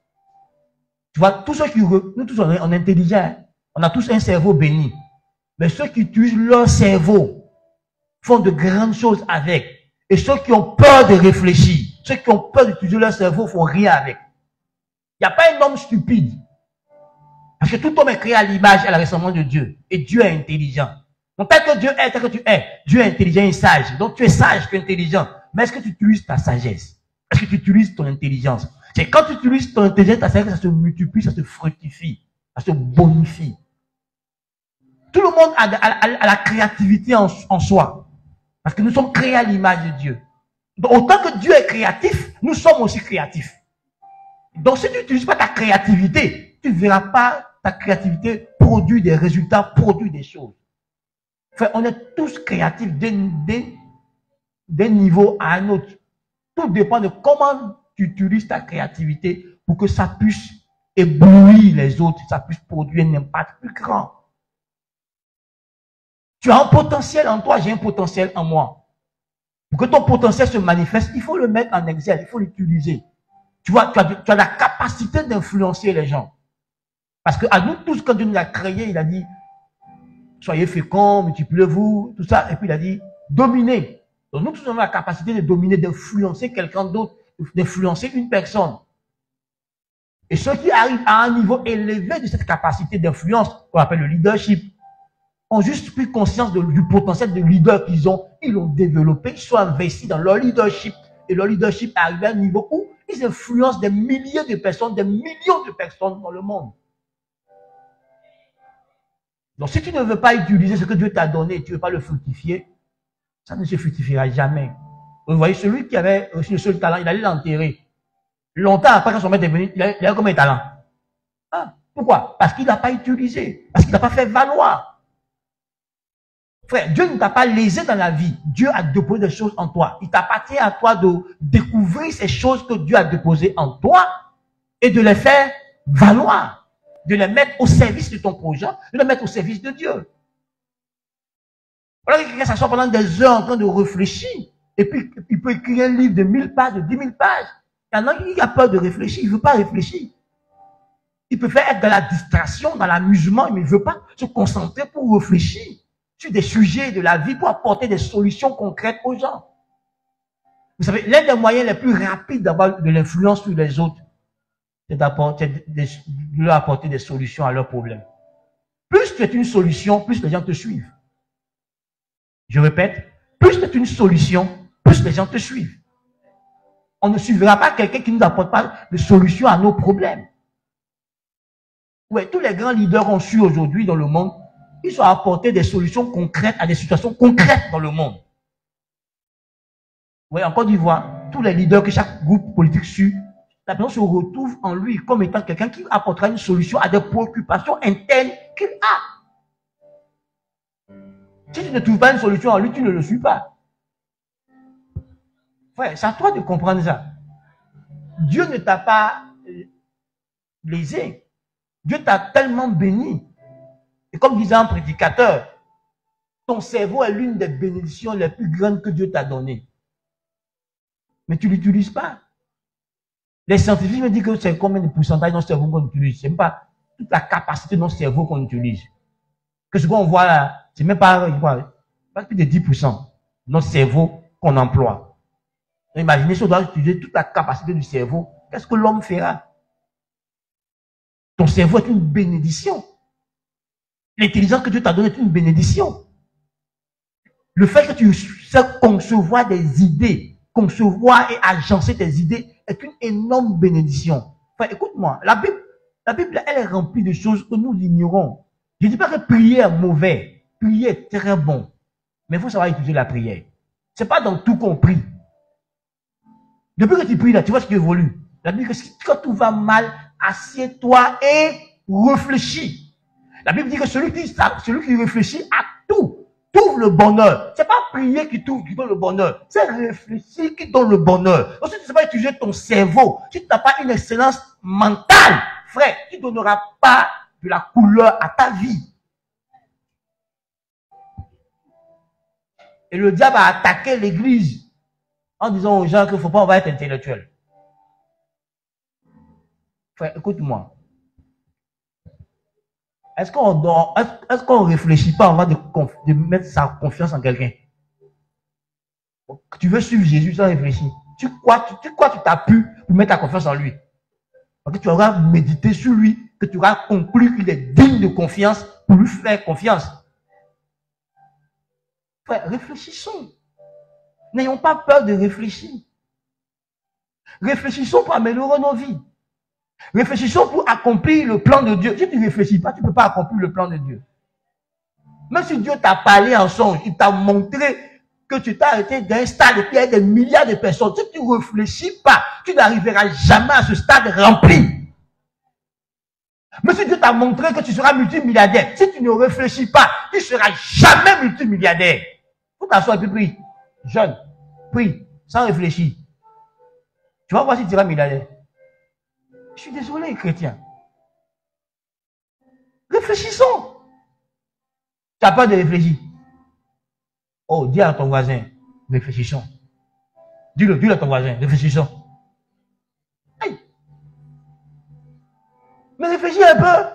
S1: Tu vois, tous ceux qui, nous tous on est intelligents, on a tous un cerveau béni. Mais ceux qui utilisent leur cerveau font de grandes choses avec. Et ceux qui ont peur de réfléchir, ceux qui ont peur d'utiliser leur cerveau font rien avec. Il n'y a pas un homme stupide. Parce que tout homme est créé à l'image et à la ressemblance de Dieu. Et Dieu est intelligent. Donc, tel que Dieu est, tel que tu es, Dieu est intelligent et sage. Donc, tu es sage, tu es intelligent. Mais est-ce que tu utilises ta sagesse? Est-ce que tu utilises ton intelligence? C'est quand tu utilises ton intelligence, ta sagesse, ça se multiplie, ça se fructifie, ça se bonifie. Tout le monde a la créativité en soi. Parce que nous sommes créés à l'image de Dieu. Donc, autant que Dieu est créatif, nous sommes aussi créatifs. Donc, si tu n'utilises pas ta créativité, tu ne verras pas ta créativité produire des résultats, produire des choses. Enfin, on est tous créatifs d'un niveau à un autre. Tout dépend de comment tu utilises ta créativité pour que ça puisse éblouir les autres, ça puisse produire un impact plus grand. Tu as un potentiel en toi, j'ai un potentiel en moi. Pour que ton potentiel se manifeste, il faut le mettre en exergue, il faut l'utiliser. Tu vois, tu as la capacité d'influencer les gens. Parce que à nous tous, quand Dieu nous a créés, il a dit, soyez féconds, multipliez-vous, tout ça. Et puis il a dit, dominez. Donc nous tous avons la capacité de dominer, d'influencer quelqu'un d'autre, d'influencer une personne. Et ceux qui arrivent à un niveau élevé de cette capacité d'influence, qu'on appelle le leadership, ont juste pris conscience du potentiel de leader qu'ils ont. Ils l'ont développé, ils sont investis dans leur leadership. Et leur leadership est arrivé à un niveau où ils influencent des milliers de personnes, des millions de personnes dans le monde. Donc, si tu ne veux pas utiliser ce que Dieu t'a donné et tu ne veux pas le fructifier, ça ne se fructifiera jamais. Vous voyez, celui qui avait reçu le seul talent, il allait l'enterrer. Longtemps après, quand son maître est venu, il a combien de talents? Ah, pourquoi? Parce qu'il n'a pas utilisé. Parce qu'il n'a pas fait valoir. Frère, Dieu ne t'a pas lésé dans la vie. Dieu a déposé des choses en toi. Il t'appartient à toi de découvrir ces choses que Dieu a déposées en toi et de les faire valoir. De les mettre au service de ton projet, de les mettre au service de Dieu. Alors que quelqu'un s'assoit pendant des heures en train de réfléchir, et puis il peut écrire un livre de 1000 pages, de 10 000 pages. Il y en a qui a peur de réfléchir, il ne veut pas réfléchir. Il préfère être dans la distraction, dans l'amusement, mais il ne veut pas se concentrer pour réfléchir sur des sujets de la vie, pour apporter des solutions concrètes aux gens. Vous savez, l'un des moyens les plus rapides d'avoir de l'influence sur les autres, c'est de leur apporter des solutions à leurs problèmes. Plus tu es une solution, plus les gens te suivent. Je répète, plus tu es une solution, plus les gens te suivent. On ne suivra pas quelqu'un qui ne nous apporte pas de solutions à nos problèmes. Ouais, tous les grands leaders qu'on suit aujourd'hui dans le monde, ils ont apporté des solutions concrètes à des situations concrètes dans le monde. Oui, en Côte d'Ivoire, tous les leaders que chaque groupe politique suit, la personne se retrouve en lui comme étant quelqu'un qui apportera une solution à des préoccupations internes qu'il a. Si tu ne trouves pas une solution en lui, tu ne le suis pas. Ouais, c'est à toi de comprendre ça. Dieu ne t'a pas lésé. Dieu t'a tellement béni. Et comme disait un prédicateur, ton cerveau est l'une des bénédictions les plus grandes que Dieu t'a données. Mais tu ne l'utilises pas. Les scientifiques me disent que c'est combien de pourcentage de notre cerveau qu'on utilise. Ce n'est pas toute la capacité de notre cerveau qu'on utilise. Que ce qu'on voit là, c'est même pas plus de 10% de notre cerveau qu'on emploie. Imaginez si on doit utiliser toute la capacité du cerveau, qu'est-ce que l'homme fera? Ton cerveau est une bénédiction. L'intelligence que Dieu t'a donnée est une bénédiction. Le fait que tu sais concevoir des idées, concevoir et agencer tes idées est une énorme bénédiction. Enfin, écoute-moi, la Bible, elle est remplie de choses que nous ignorons. Je ne dis pas que prier est mauvais. Prier est très bon. Mais il faut savoir utiliser la prière. Ce n'est pas dans tout qu'on prie. Depuis que tu pries là, tu vois ce qui évolue. La Bible dit que quand tout va mal, assieds-toi et réfléchis. La Bible dit que celui qui réfléchit à tout, trouve le bonheur. C'est pas prier qui donne le bonheur. C'est réfléchir qui donne le bonheur. Donc, si tu ne sais pas utiliser ton cerveau, si tu n'as pas une excellence mentale, frère, tu ne donneras pas de la couleur à ta vie. Et le diable a attaqué l'église en disant aux gens qu'il ne faut pas, on va être intellectuel. Frère, écoute-moi. Est-ce qu'on ne réfléchit pas avant de mettre sa confiance en quelqu'un? Tu veux suivre Jésus sans réfléchir. Tu t'appuies pour mettre ta confiance en lui. Parce que tu auras médité sur lui, que tu auras conclu qu'il est digne de confiance pour lui faire confiance. Frère, réfléchissons. N'ayons pas peur de réfléchir. Réfléchissons pour améliorer nos vies. Réfléchissons pour accomplir le plan de Dieu. Si tu ne réfléchis pas, tu ne peux pas accomplir le plan de Dieu. Même si Dieu t'a parlé en songe, il t'a montré que tu t'es arrêté d'un stade et qu'il y a des milliards de personnes. Si tu ne réfléchis pas, tu n'arriveras jamais à ce stade rempli. Mais si Dieu t'a montré que tu seras multimilliardaire, si tu ne réfléchis pas, tu ne seras jamais multimilliardaire. Faut t'asseoir et puis prie. Jeune, prie, sans réfléchir. Tu vas voir si tu seras milliardaire. Je suis désolé, chrétien. Réfléchissons. Tu n'as pas de réfléchir. Oh, dis à ton voisin, réfléchissons. Dis-le à ton voisin, réfléchissons. Hey. Mais réfléchis un peu.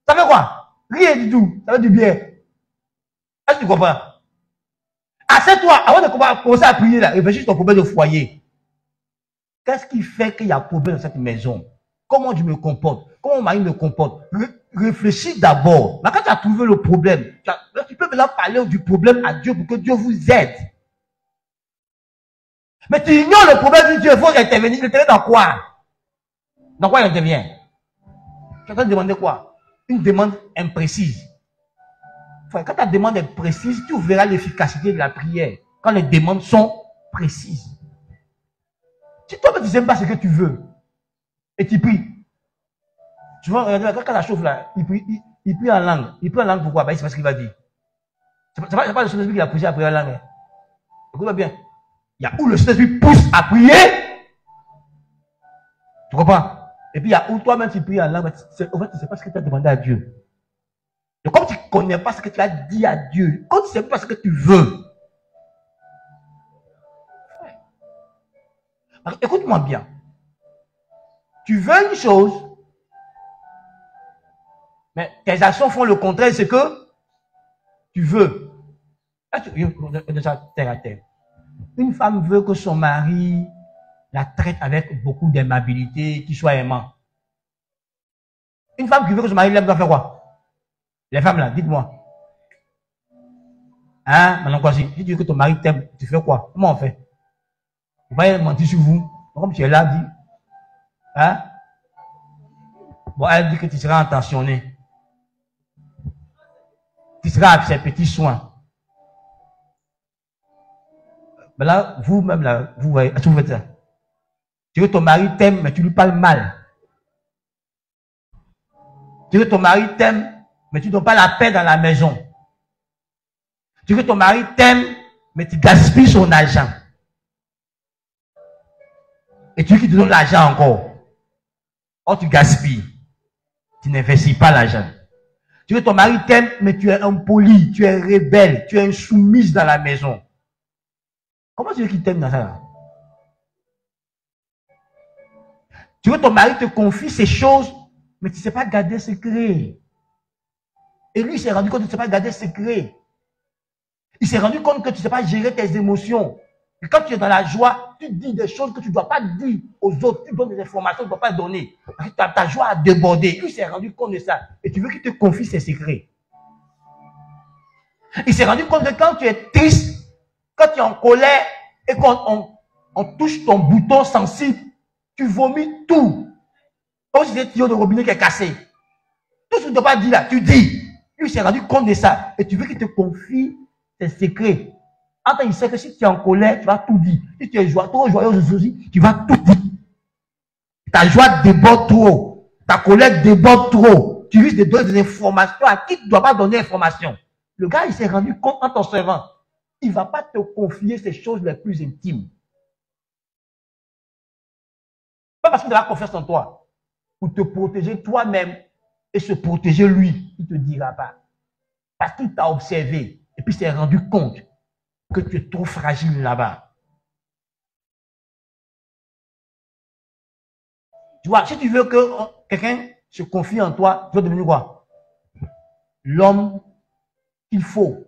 S1: Ça fait quoi? Rien du tout. Ça fait du bien. Est-ce que tu comprends? Assieds-toi, avant de commencer à prier, là, réfléchis sur ton problème de foyer. Qu'est-ce qui fait qu'il y a problème dans cette maison? Comment je me comporte? Comment mon mari me comporte? Réfléchis d'abord. Mais quand tu as trouvé le problème, tu peux maintenant parler du problème à Dieu pour que Dieu vous aide. Mais tu ignores le problème de Dieu, il faut intervenir. Il intervient dans quoi? Dans quoi il intervient? Tu es en train de demander quoi? Une demande imprécise. Quand ta demande est précise, tu verras l'efficacité de la prière. Quand les demandes sont précises. Si toi, tu ne sais pas ce que tu veux, et tu pries. Tu vois, quand la chauffe là, il prie en langue. Il prie en langue pourquoi? Il sait pas ce qu'il va dire. C'est pas le Saint-Esprit qui a poussé à prier en langue. Écoute bien. Il y a où le Saint-Esprit pousse à prier. Tu comprends? Et puis il y a où toi-même tu pries en langue. En fait, tu ne sais pas ce que tu as demandé à Dieu. Donc comme tu ne connais pas ce que tu as dit à Dieu, quand tu ne sais pas ce que tu veux. Écoute-moi bien. Tu veux une chose, Mais tes actions font le contraire de ce que tu veux. Là, terre à terre. Une femme veut que son mari la traite avec beaucoup d'aimabilité, qu'il soit aimant. Une femme qui veut que son mari l'aime doit faire quoi? Les femmes là, dites-moi. Hein, maintenant quoi, si tu veux que ton mari t'aime, tu fais quoi? Comment on fait? Vous ne pouvez pas mentir sur vous. Comme tu es là, dit. Hein? Bon, elle dit que tu seras intentionné. Tu seras avec ses petits soins. Mais là, vous-même, là, vous voyez, est-ce que vous faites ça? Tu veux que ton mari t'aime, mais tu lui parles mal. Tu veux que ton mari t'aime, mais tu ne donnes pas la paix dans la maison. Tu veux que ton mari t'aime, mais tu gaspilles son argent. Et tu veux qu'il te donne l'argent encore. Or, tu gaspilles. Tu n'investis pas l'argent. Tu veux que ton mari t'aime, mais tu es impoli, tu es rebelle, tu es insoumise dans la maison. Comment tu veux qu'il t'aime dans ça? Tu veux que ton mari te confie ces choses, mais tu ne sais pas garder secret. Et lui, il s'est rendu compte que tu ne sais pas garder secret. Il s'est rendu compte que tu ne sais pas gérer tes émotions. Et quand tu es dans la joie, tu dis des choses que tu ne dois pas dire aux autres. Tu donnes des informations que tu ne dois pas donner. Parce que ta joie a débordé. Lui, il s'est rendu compte de ça. Et tu veux qu'il te confie ses secrets. Il s'est rendu compte que quand tu es triste, quand tu es en colère, et qu'on touche ton bouton sensible, tu vomis tout. Comme si c'était le tuyau de robinet qui est cassé. Tout ce que tu ne dois pas dire là, tu dis. Lui, il s'est rendu compte de ça. Et tu veux qu'il te confie tes secrets. Enfin, il sait que si tu es en colère, tu vas tout dire. Si tu es trop joyeux aussi, tu vas tout dire. Ta joie déborde trop. Ta colère déborde trop. Tu risques de donner des informations à qui tu ne dois pas donner information. Le gars, il s'est rendu compte en t'observant. Il ne va pas te confier ces choses les plus intimes. Pas parce qu'il a confiance en toi. Pour te protéger toi-même et se protéger lui. Il ne te dira pas. Parce qu'il t'a observé. Et puis il s'est rendu compte que tu es trop fragile là-bas. Tu vois, si tu veux que quelqu'un se confie en toi, tu vas devenir quoi? L'homme qu'il faut.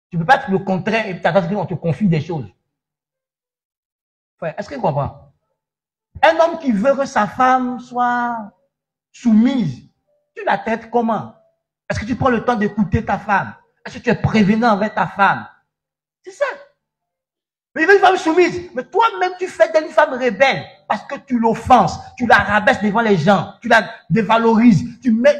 S1: Tu ne peux pas être le contraire et puis t'attendre qu'on te confie des choses. Est-ce que tu comprends? Un homme qui veut que sa femme soit soumise, tu la traites comment? Est-ce que tu prends le temps d'écouter ta femme? Est-ce que tu es prévenant avec ta femme? C'est ça. Mais il veut une femme soumise. Mais toi-même, tu fais d'elle une femme rebelle parce que tu l'offenses, tu la rabaisses devant les gens, tu la dévalorises, tu mets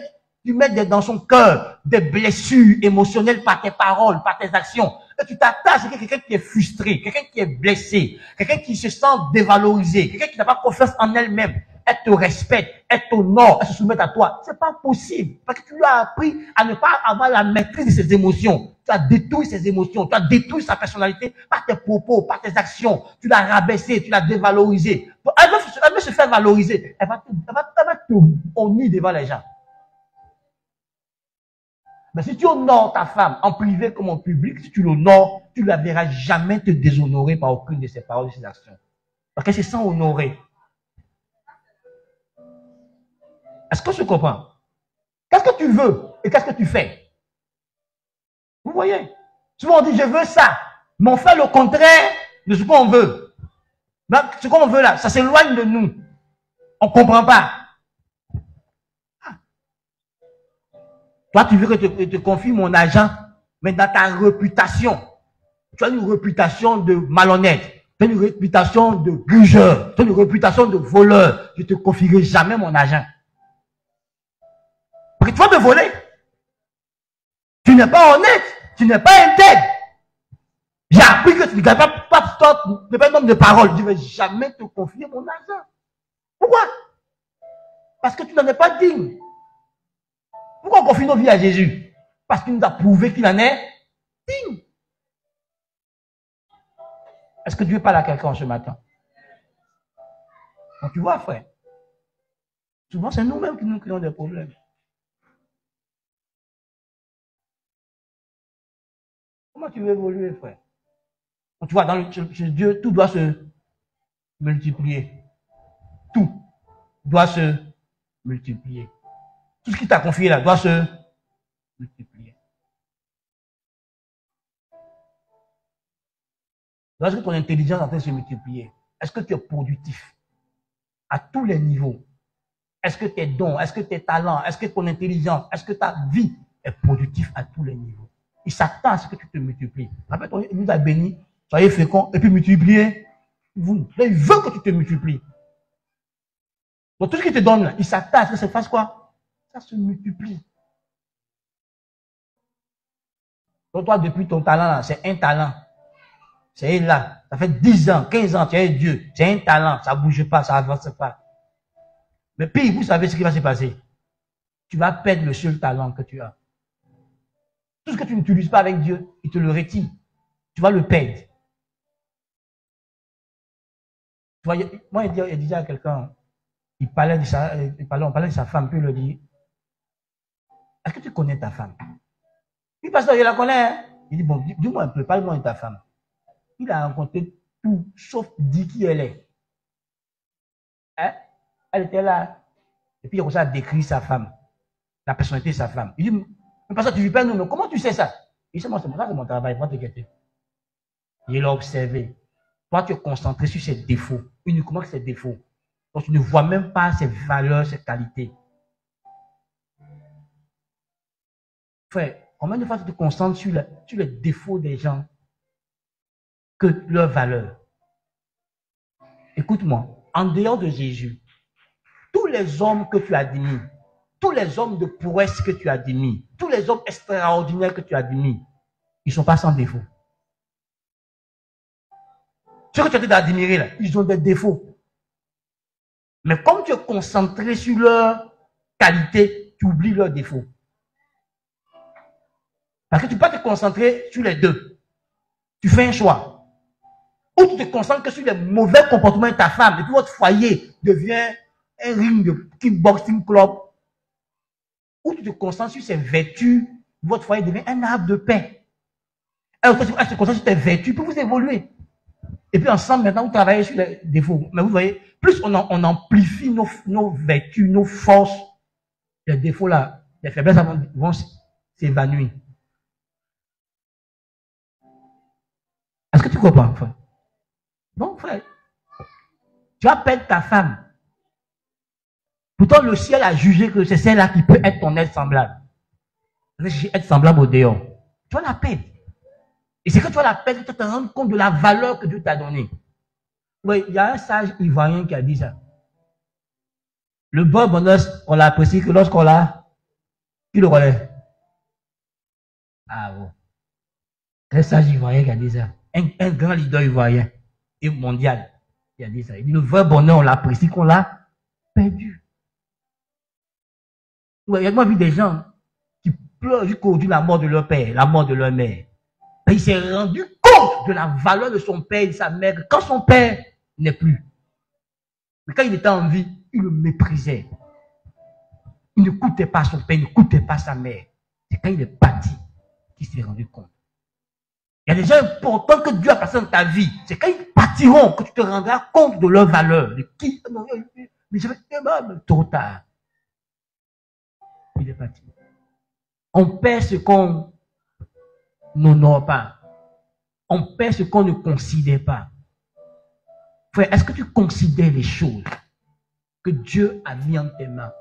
S1: dans son cœur des blessures émotionnelles par tes paroles, par tes actions. Et tu t'attaches à quelqu'un qui est frustré, quelqu'un qui est blessé, quelqu'un qui se sent dévalorisé, quelqu'un qui n'a pas confiance en elle-même. Elle te respecte, elle t'honore, elle se soumet à toi. C'est pas possible. Parce que tu lui as appris à ne pas avoir la maîtrise de ses émotions. Tu as détruit ses émotions, tu as détruit sa personnalité par tes propos, par tes actions. Tu l'as rabaissé, tu l'as dévalorisé. Elle veut se faire valoriser. Elle va te honner devant les gens. Mais si tu honores ta femme en privé comme en public, si tu l'honores, tu ne la verras jamais te déshonorer par aucune de ses paroles et de ses actions. Parce qu'elle se sent honorée. Est-ce que tu comprends? Qu'est-ce que tu veux et qu'est-ce que tu fais? Vous voyez? Souvent on dit je veux ça, mais on fait le contraire de ce qu'on veut. Ce qu'on veut là, ça s'éloigne de nous. On ne comprend pas. Toi, tu veux que je te confie mon argent, mais dans ta réputation, tu as une réputation de malhonnête, tu as une réputation de grugeur, tu as une réputation de voleur. Je ne te confierai jamais mon argent. Parce que tu vas me voler. Tu n'es pas honnête, tu n'es pas intègre. J'ai appris que tu n'es pas un homme de parole. Je ne vais jamais te confier mon argent. Pourquoi? Parce que tu n'en es pas digne. Pourquoi on confie nos vies à Jésus? Parce qu'il nous a prouvé qu'il en est digne. Est-ce que Dieu parle à quelqu'un ce matin? Donc tu vois, frère, souvent c'est nous-mêmes qui nous créons des problèmes. Comment tu veux évoluer, frère? Donc, tu vois, chez Dieu, tout doit se multiplier. Tout doit se multiplier. Tout ce qui t'a confié là doit se multiplier. Lorsque ton intelligence est en train de se multiplier, est-ce que tu es productif à tous les niveaux? Est-ce que tes dons, est-ce que tes talents, est-ce que ton intelligence, est-ce que ta vie est productive à tous les niveaux? Il s'attend à ce que tu te multiplies. Rappelle-toi, il nous a bénis, soyez féconds et puis multipliez-vous. Il veut que tu te multiplies. Donc tout ce qu'il te donne là, il s'attend à ce que ça fasse quoi? Ça se multiplie. Donc toi, depuis ton talent là, c'est un talent. C'est là. Ça fait 10 ans, 15 ans, tu es Dieu. C'est un talent. Ça ne bouge pas, ça avance pas. Mais puis, vous savez ce qui va se passer. Tu vas perdre le seul talent que tu as. Tout ce que tu n'utilises pas avec Dieu, il te le retire. Tu vas le perdre. Tu vois, moi, il disait à quelqu'un, on parlait de sa femme, puis il lui dit, est-ce que tu connais ta femme? Puis, pasteur, je la connais. Hein? Il dit, bon, dis-moi un peu, parle-moi de ta femme. Il a rencontré tout, sauf dit qui elle est. Hein? Elle était là. Et puis il a commencé à décrire sa femme, la personnalité de sa femme. Il dit, mais parce que tu ne vis pas nous, mais comment tu sais ça? Il dit, c'est mon travail, moi t'inquiète. Il l'a observé. Toi, tu es concentré sur ses défauts, uniquement ses défauts. Donc tu ne vois même pas ses valeurs, ses qualités. Frère, combien de fois tu te concentres sur les défauts des gens que leurs valeurs? Écoute-moi, en dehors de Jésus, tous les hommes que tu admires, tous les hommes de prouesse que tu admires, tous les hommes extraordinaires que tu admires, ils ne sont pas sans défaut. Ceux que tu as été admirer là, ils ont des défauts. Mais comme tu es concentré sur leurs qualités, tu oublies leurs défauts. Parce que tu ne peux pas te concentrer sur les deux. Tu fais un choix. Ou tu te concentres que sur les mauvais comportements de ta femme, et puis votre foyer devient un ring de kickboxing club, où tu te concentres sur ses vertus, votre foyer devient un arbre de paix. Alors, tu te concentres sur tes vertus, puis vous évoluez. Et puis ensemble, maintenant, vous travaillez sur les défauts. Mais vous voyez, plus on amplifie nos vertus, nos forces, les défauts là, les faiblesses vont s'évanouir. Est-ce que tu comprends, frère? Non, frère. Tu vas perdre ta femme. Pourtant, le ciel a jugé que c'est celle-là qui peut être ton être semblable. Être semblable au dehors. Tu vas la perdre. Et c'est que tu vas la perdre que tu te rends compte de la valeur que Dieu t'a donnée. Oui, il y a un sage ivoirien qui a dit ça. Le bon bonheur, on l'apprécie que lorsqu'on l'a, qui le relève. Ah bon. C'est un sage ivoirien qui a dit ça. Un grand leader ivoirien et mondial qui a dit ça. Il dit le vrai bonheur, on l'apprécie qu'on l'a perdu. Il y a moi vu des gens qui pleurent jusqu'au de la mort de leur père, la mort de leur mère. Mais il s'est rendu compte de la valeur de son père et de sa mère quand son père n'est plus. Mais quand il était en vie, il le méprisait. Il ne coûtait pas son père, il ne coûtait pas sa mère. C'est quand il est parti qu'il s'est rendu compte. Il y a des gens importants que Dieu a placés dans ta vie. C'est quand ils partiront que tu te rendras compte de leur valeur. De qui? Non, mais je vais trop tard. Il est parti. On perd ce qu'on n'honore pas. On perd ce qu'on ne considère pas. Frère, est-ce que tu considères les choses que Dieu a mis en tes mains?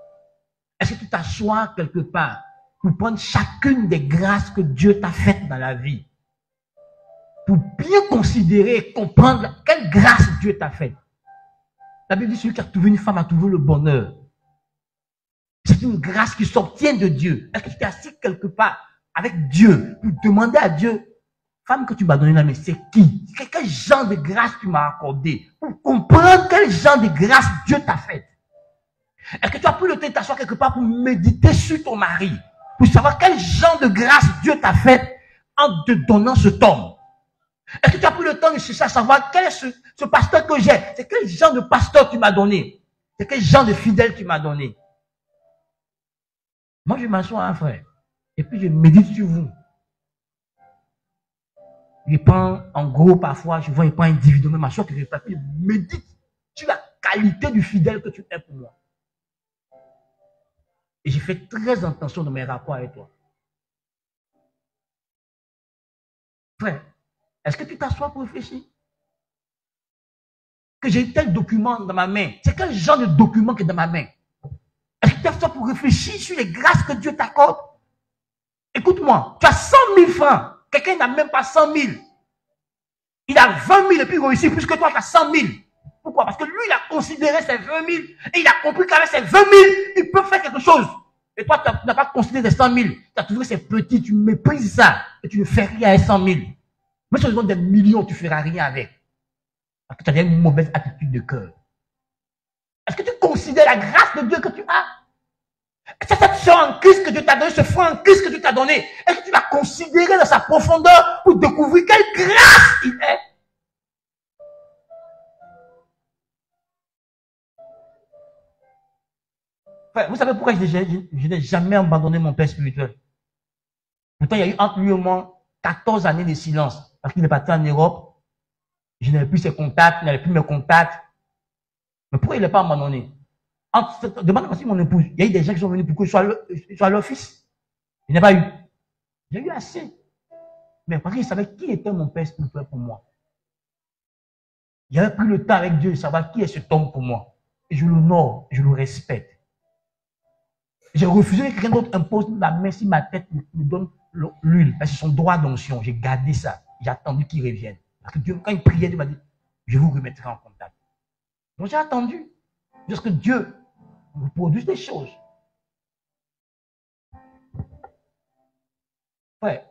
S1: Est-ce que tu t'assois quelque part pour prendre chacune des grâces que Dieu t'a faites dans la vie? Pour bien considérer et comprendre quelle grâce Dieu t'a faite. La Bible dit celui qui a trouvé une femme a trouvé le bonheur. C'est une grâce qui s'obtient de Dieu. Est-ce que tu t'es assis quelque part avec Dieu pour demander à Dieu, femme que tu m'as donnée là, mais c'est qui? Quel genre de grâce tu m'as accordé? Pour comprendre quel genre de grâce Dieu t'a faite. Est-ce que tu as pris le temps de t'asseoir quelque part pour méditer sur ton mari? Pour savoir quel genre de grâce Dieu t'a faite en te donnant cet homme? Est-ce que tu as pris le temps de chercher à savoir quel est ce pasteur que j'ai? C'est quel genre de pasteur tu m'as donné? C'est quel genre de fidèle tu m'as donné? Moi, je m'assois, hein, frère, et puis je médite sur vous. Je prends en gros parfois, je vois, je prends individuellement, m'assois, je médite sur la qualité du fidèle que tu es pour moi. Et j'ai fait très attention dans mes rapports avec toi. Frère, est-ce que tu t'assois pour réfléchir? Que j'ai tel document dans ma main. C'est quel genre de document qui est dans ma main? Est-ce que tu t'assois pour réfléchir sur les grâces que Dieu t'accorde? Écoute-moi, tu as 100 000 francs. Quelqu'un n'a même pas 100 000. Il a 20 000 et puis il réussit plus que toi, tu as 100 000. Pourquoi? Parce que lui, il a considéré ses 20 000 et il a compris qu'avec ses 20 000, il peut faire quelque chose. Et toi, tu n'as pas considéré les 100 000. Tu as trouvé que c'est petit, tu méprises ça et tu ne fais rien avec 100 000. Mais si on te donne des millions, tu ne feras rien avec. Parce que tu as une mauvaise attitude de cœur. Est-ce que tu considères la grâce de Dieu que tu as? Est-ce que cette soeur en Christ que Dieu t'a donné, ce frère en Christ que Dieu t'a donné, est-ce que tu l'as considéré dans sa profondeur pour découvrir quelle grâce il est? Frère, vous savez pourquoi je n'ai jamais abandonné mon père spirituel? Pourtant, il y a eu entre lui et moi 14 années de silence. Parce qu'il est parti en Europe. Je n'avais plus ses contacts, il n'avait plus mes contacts. Mais pourquoi il n'est pas abandonné? Demande aussi mon épouse. Il y a eu des gens qui sont venus pour que je sois leur fils. Il n'y a pas eu. J'ai eu assez. Mais parce qu'il savait qui était mon père spirituel pour moi. Il avait pris le temps avec Dieu de savoir qui est cet homme pour moi. Et je l'honore, je le respecte. J'ai refusé que quelqu'un d'autre impose la main sur ma tête, me donne l'huile. C'est son droit d'onction. J'ai gardé ça. J'ai attendu qu'il revienne. Parce que Dieu, quand il priait, Dieu m'a dit, je vous remettrai en contact. Donc j'ai attendu. Jusqu'à ce que Dieu me produise des choses. Ouais.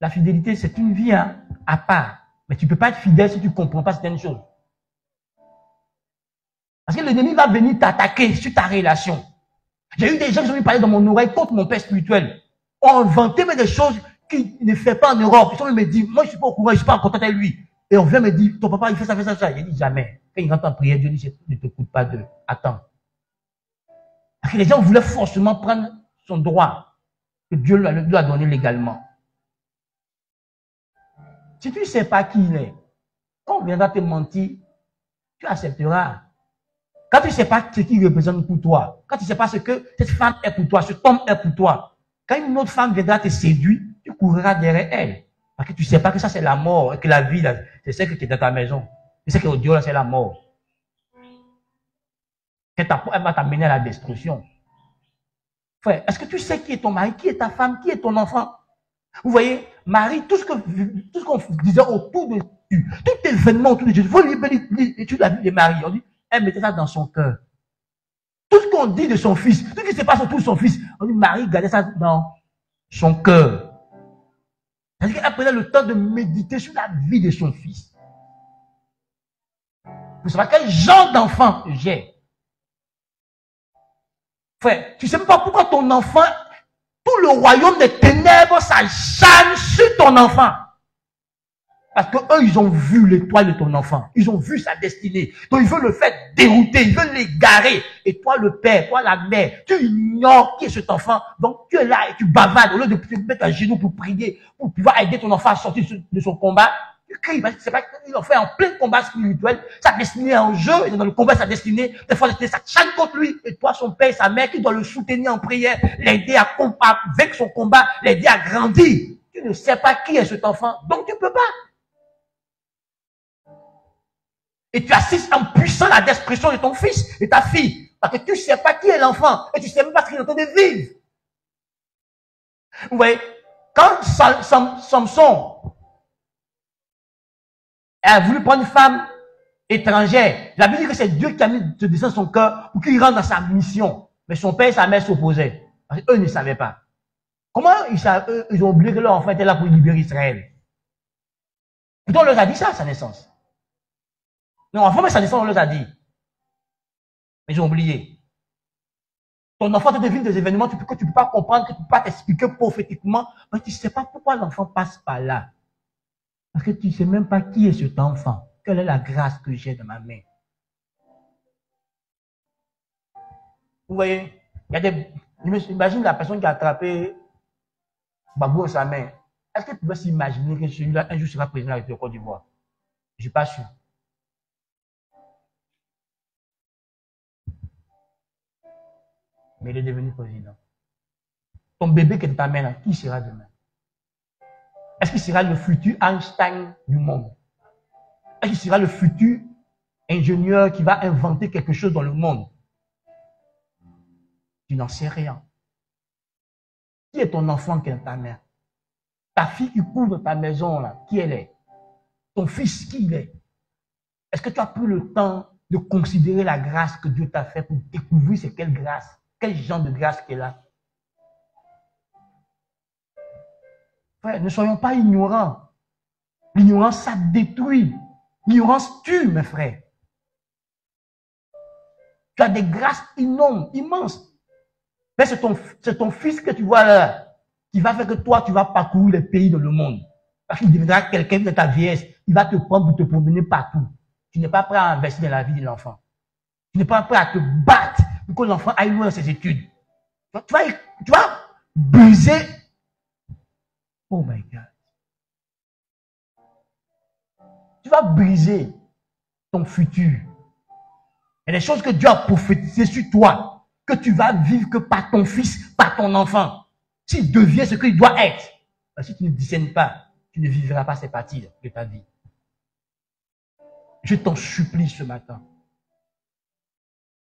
S1: La fidélité, c'est une vie à part. Mais tu ne peux pas être fidèle si tu ne comprends pas certaines choses. Parce que l'ennemi va venir t'attaquer sur ta relation. J'ai eu des gens qui sont venus parler dans mon oreille contre mon père spirituel. Ont inventé des choses qu'il ne fait pas en Europe. Ils sont venus me dire, moi je ne suis pas au courant, je ne suis pas en contact avec lui. Et on vient me dire, ton papa il fait ça, fait ça, ça. Il dit jamais. Quand il rentre en prière, Dieu dit, ne t'écoute pas d'eux. Attends. Parce que les gens voulaient forcément prendre son droit que Dieu lui a donné légalement. Si tu ne sais pas qui il est, quand on viendra te mentir, tu accepteras. Quand tu ne sais pas ce qu'il représente pour toi, quand tu ne sais pas ce que cette femme est pour toi, cet homme est pour toi, quand une autre femme viendra te séduire, tu courras derrière elle. Parce que tu ne sais pas que ça c'est la mort, et que la vie, c'est celle qui est dans ta maison. C'est celle qui est au Dieu, là, c'est la mort. Elle va t'amener à la destruction. Frère, est-ce que tu sais qui est ton mari, qui est ta femme, qui est ton enfant? Vous voyez, Marie, tout ce qu'on disait autour de Dieu, tout événement autour de Dieu, il faut l'étude de la vie de Marie. On dit, elle mettait ça dans son cœur. Tout ce qu'on dit de son fils, tout ce qui se passe autour de son fils, on dit, Marie gardait ça dans son cœur. C'est-à-dire qu'elle prenait le temps de méditer sur la vie de son fils. Vous savez quel genre d'enfant j'ai. Frère, tu ne sais même pas pourquoi ton enfant, tout le royaume des ténèbres s'acharne sur ton enfant. Parce qu'eux, ils ont vu l'étoile de ton enfant. Ils ont vu sa destinée. Donc, ils veulent le faire dérouter. Ils veulent l'égarer. Et toi, le père, toi, la mère, tu ignores qui est cet enfant. Donc, tu es là et tu bavardes. Au lieu de te mettre à genoux pour prier, pour pouvoir aider ton enfant à sortir de son combat, tu cries. C'est pas qu'ils ont fait en plein combat spirituel. Sa destinée est en jeu. Et dans le combat, sa destinée, des fois, ça chante contre lui. Et toi, son père et sa mère, qui doit le soutenir en prière, l'aider à combattre avec son combat, l'aider à grandir. Tu ne sais pas qui est cet enfant. Donc, tu ne peux pas. Et tu assistes en puissant la destruction de ton fils et ta fille. Parce que tu ne sais pas qui est l'enfant. Et tu ne sais même pas ce qu'il est en train de vivre. Vous voyez, quand Samson a voulu prendre une femme étrangère, la Bible dit que c'est Dieu qui a mis ce dessin dans son cœur pour qu'il rentre dans sa mission. Mais son père et sa mère s'opposaient. Parce qu'eux ne savaient pas. Comment ils ont oublié que leur enfant était là pour libérer Israël? Pourtant, on leur a dit ça à sa naissance. Non, avant sa naissance, on leur a dit. Mais ils ont oublié. Ton enfant te devine des événements que tu ne peux pas comprendre, que tu ne peux pas t'expliquer prophétiquement, mais tu ne sais pas pourquoi l'enfant passe par là. Parce que tu ne sais même pas qui est cet enfant. Quelle est la grâce que j'ai dans ma main. Vous voyez, il y a des. Imagine la personne qui a attrapé Babou dans sa main. Est-ce que tu peux s'imaginer que celui-là, un jour, sera président de la Côte d'Ivoire? Je ne suis pas sûr. Mais il est devenu président. Ton bébé que tu t'amènes là, qui sera demain? Est-ce qu'il sera le futur Einstein du monde? Est-ce qu'il sera le futur ingénieur qui va inventer quelque chose dans le monde? Tu n'en sais rien. Qui est ton enfant qui est dans ta main? Ta fille qui couvre ta maison, là, qui elle est? Ton fils, qui il est? Est-ce que tu as pris le temps de considérer la grâce que Dieu t'a fait pour découvrir c'est quelle grâce, quel genre de grâce qu'elle a? Frère, ne soyons pas ignorants. L'ignorance, ça détruit. L'ignorance tue, mes frères. Tu as des grâces immenses. Mais c'est ton fils que tu vois là, qui va faire que toi, tu vas parcourir les pays dans le monde. Parce qu'il deviendra quelqu'un de ta vieillesse. Il va te prendre pour te promener partout. Tu n'es pas prêt à investir dans la vie de l'enfant. Tu n'es pas prêt à te battre pour que l'enfant aille loin dans ses études. Tu vas briser. Oh my God. Tu vas briser ton futur. Il y a des choses que Dieu a prophétisées sur toi, que tu vas vivre que par ton fils, par ton enfant. S'il devient ce qu'il doit être, si tu ne discernes pas, tu ne vivras pas ces parties de ta vie. Je t'en supplie ce matin.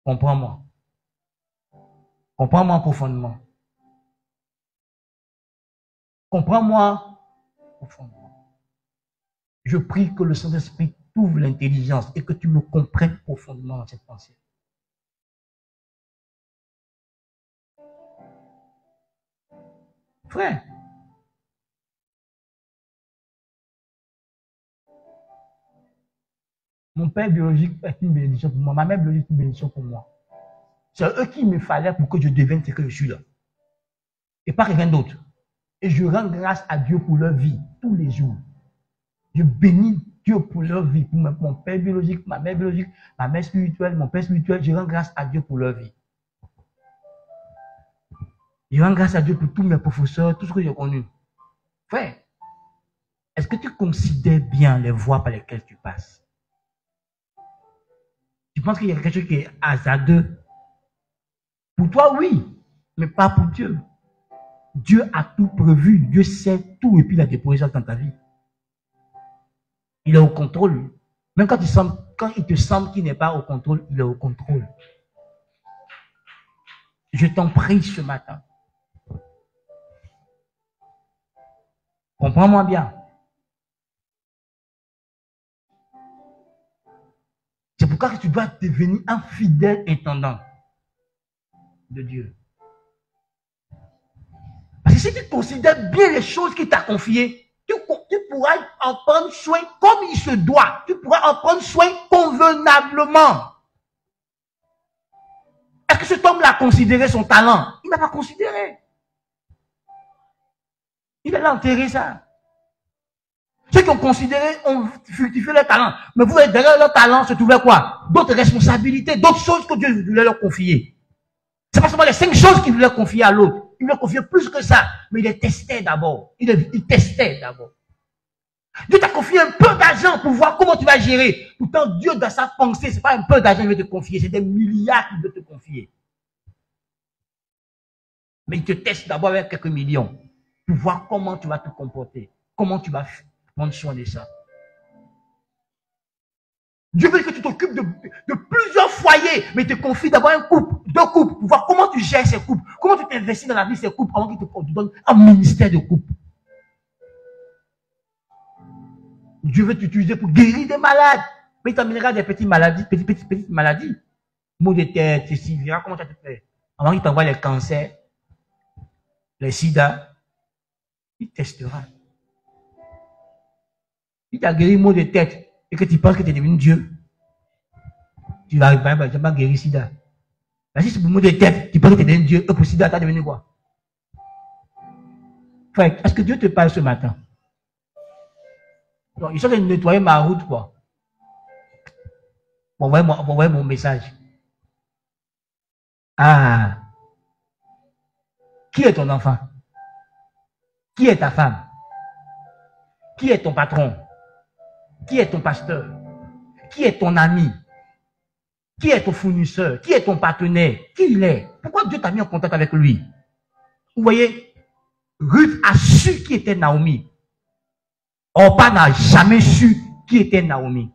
S1: Comprends-moi. Comprends-moi profondément. Comprends-moi profondément. Je prie que le Saint-Esprit t'ouvre l'intelligence et que tu me comprennes profondément dans cette pensée. Frère, mon père biologique est une bénédiction pour moi, ma mère biologique est une bénédiction pour moi. C'est eux qui me fallait pour que je devienne ce que je suis là. Et pas quelqu'un d'autre. Et je rends grâce à Dieu pour leur vie, tous les jours. Je bénis Dieu pour leur vie, pour mon père biologique, ma mère biologique, ma mère spirituelle, mon père spirituel. Je rends grâce à Dieu pour leur vie. Je rends grâce à Dieu pour tous mes professeurs, tout ce que j'ai connu. Frère, est-ce que tu considères bien les voies par lesquelles tu passes? Tu penses qu'il y a quelque chose qui est hasardeux? Pour toi, oui, mais pas pour Dieu. Dieu a tout prévu, Dieu sait tout et puis il a déposé ça dans ta vie. Il est au contrôle. Même quand il te semble qu'il n'est pas au contrôle, il est au contrôle. Je t'en prie ce matin. Comprends-moi bien. C'est pourquoi tu dois devenir un fidèle intendant de Dieu. Parce que si tu considères bien les choses qu'il t'a confiées, tu pourras en prendre soin comme il se doit. Tu pourras en prendre soin convenablement. Est-ce que cet homme-là a considéré son talent? Il n'a pas considéré. Il a enterré ça. Ceux qui ont considéré ont fructifié leur talent. Mais vous voyez, derrière leur talent se trouvait quoi? D'autres responsabilités, d'autres choses que Dieu voulait leur confier. C'est pas seulement les 5 choses qu'il voulait confier à l'autre. Il voulait confier plus que ça. Mais il les testait d'abord. Il testait d'abord. Dieu t'a confié un peu d'argent pour voir comment tu vas gérer. Pourtant, Dieu, dans sa pensée, c'est pas un peu d'argent qu'il veut te confier, c'est des milliards qu'il veut te confier. Mais il te teste d'abord avec quelques millions pour voir comment tu vas te comporter, comment tu vas prendre soin de ça. Dieu veut que tu t'occupes de plusieurs foyers, mais il te confie d'abord un couple, 2 couples, pour voir comment tu gères ces couples, comment tu t'investis dans la vie de ces couples avant qu'il te donne un ministère de couple. Dieu veut t'utiliser pour guérir des malades, mais il t'amènera des petites maladies, petites maladies. Maux de tête, ceci, il verra comment tu as te fait. Avant qu'il t'envoie les cancers, les sida, il testera. Il t'a guéri maux de tête et que tu penses que tu es devenu Dieu, tu vas pas guérir sida. Mais si c'est pour maux de tête, tu penses que tu es devenu Dieu, et pour sida, tu as devenu quoi? Frère, est-ce que Dieu te parle ce matin? Non, il sont de nettoyer ma route, quoi. Envoyez mon message. Ah. Qui est ton enfant? Qui est ta femme? Qui est ton patron? Qui est ton pasteur? Qui est ton ami? Qui est ton fournisseur? Qui est ton partenaire? Qui il est? Pourquoi Dieu t'a mis en contact avec lui? Vous voyez, Ruth a su qui était Naomi. Orpa n'a jamais su qui était Naomi.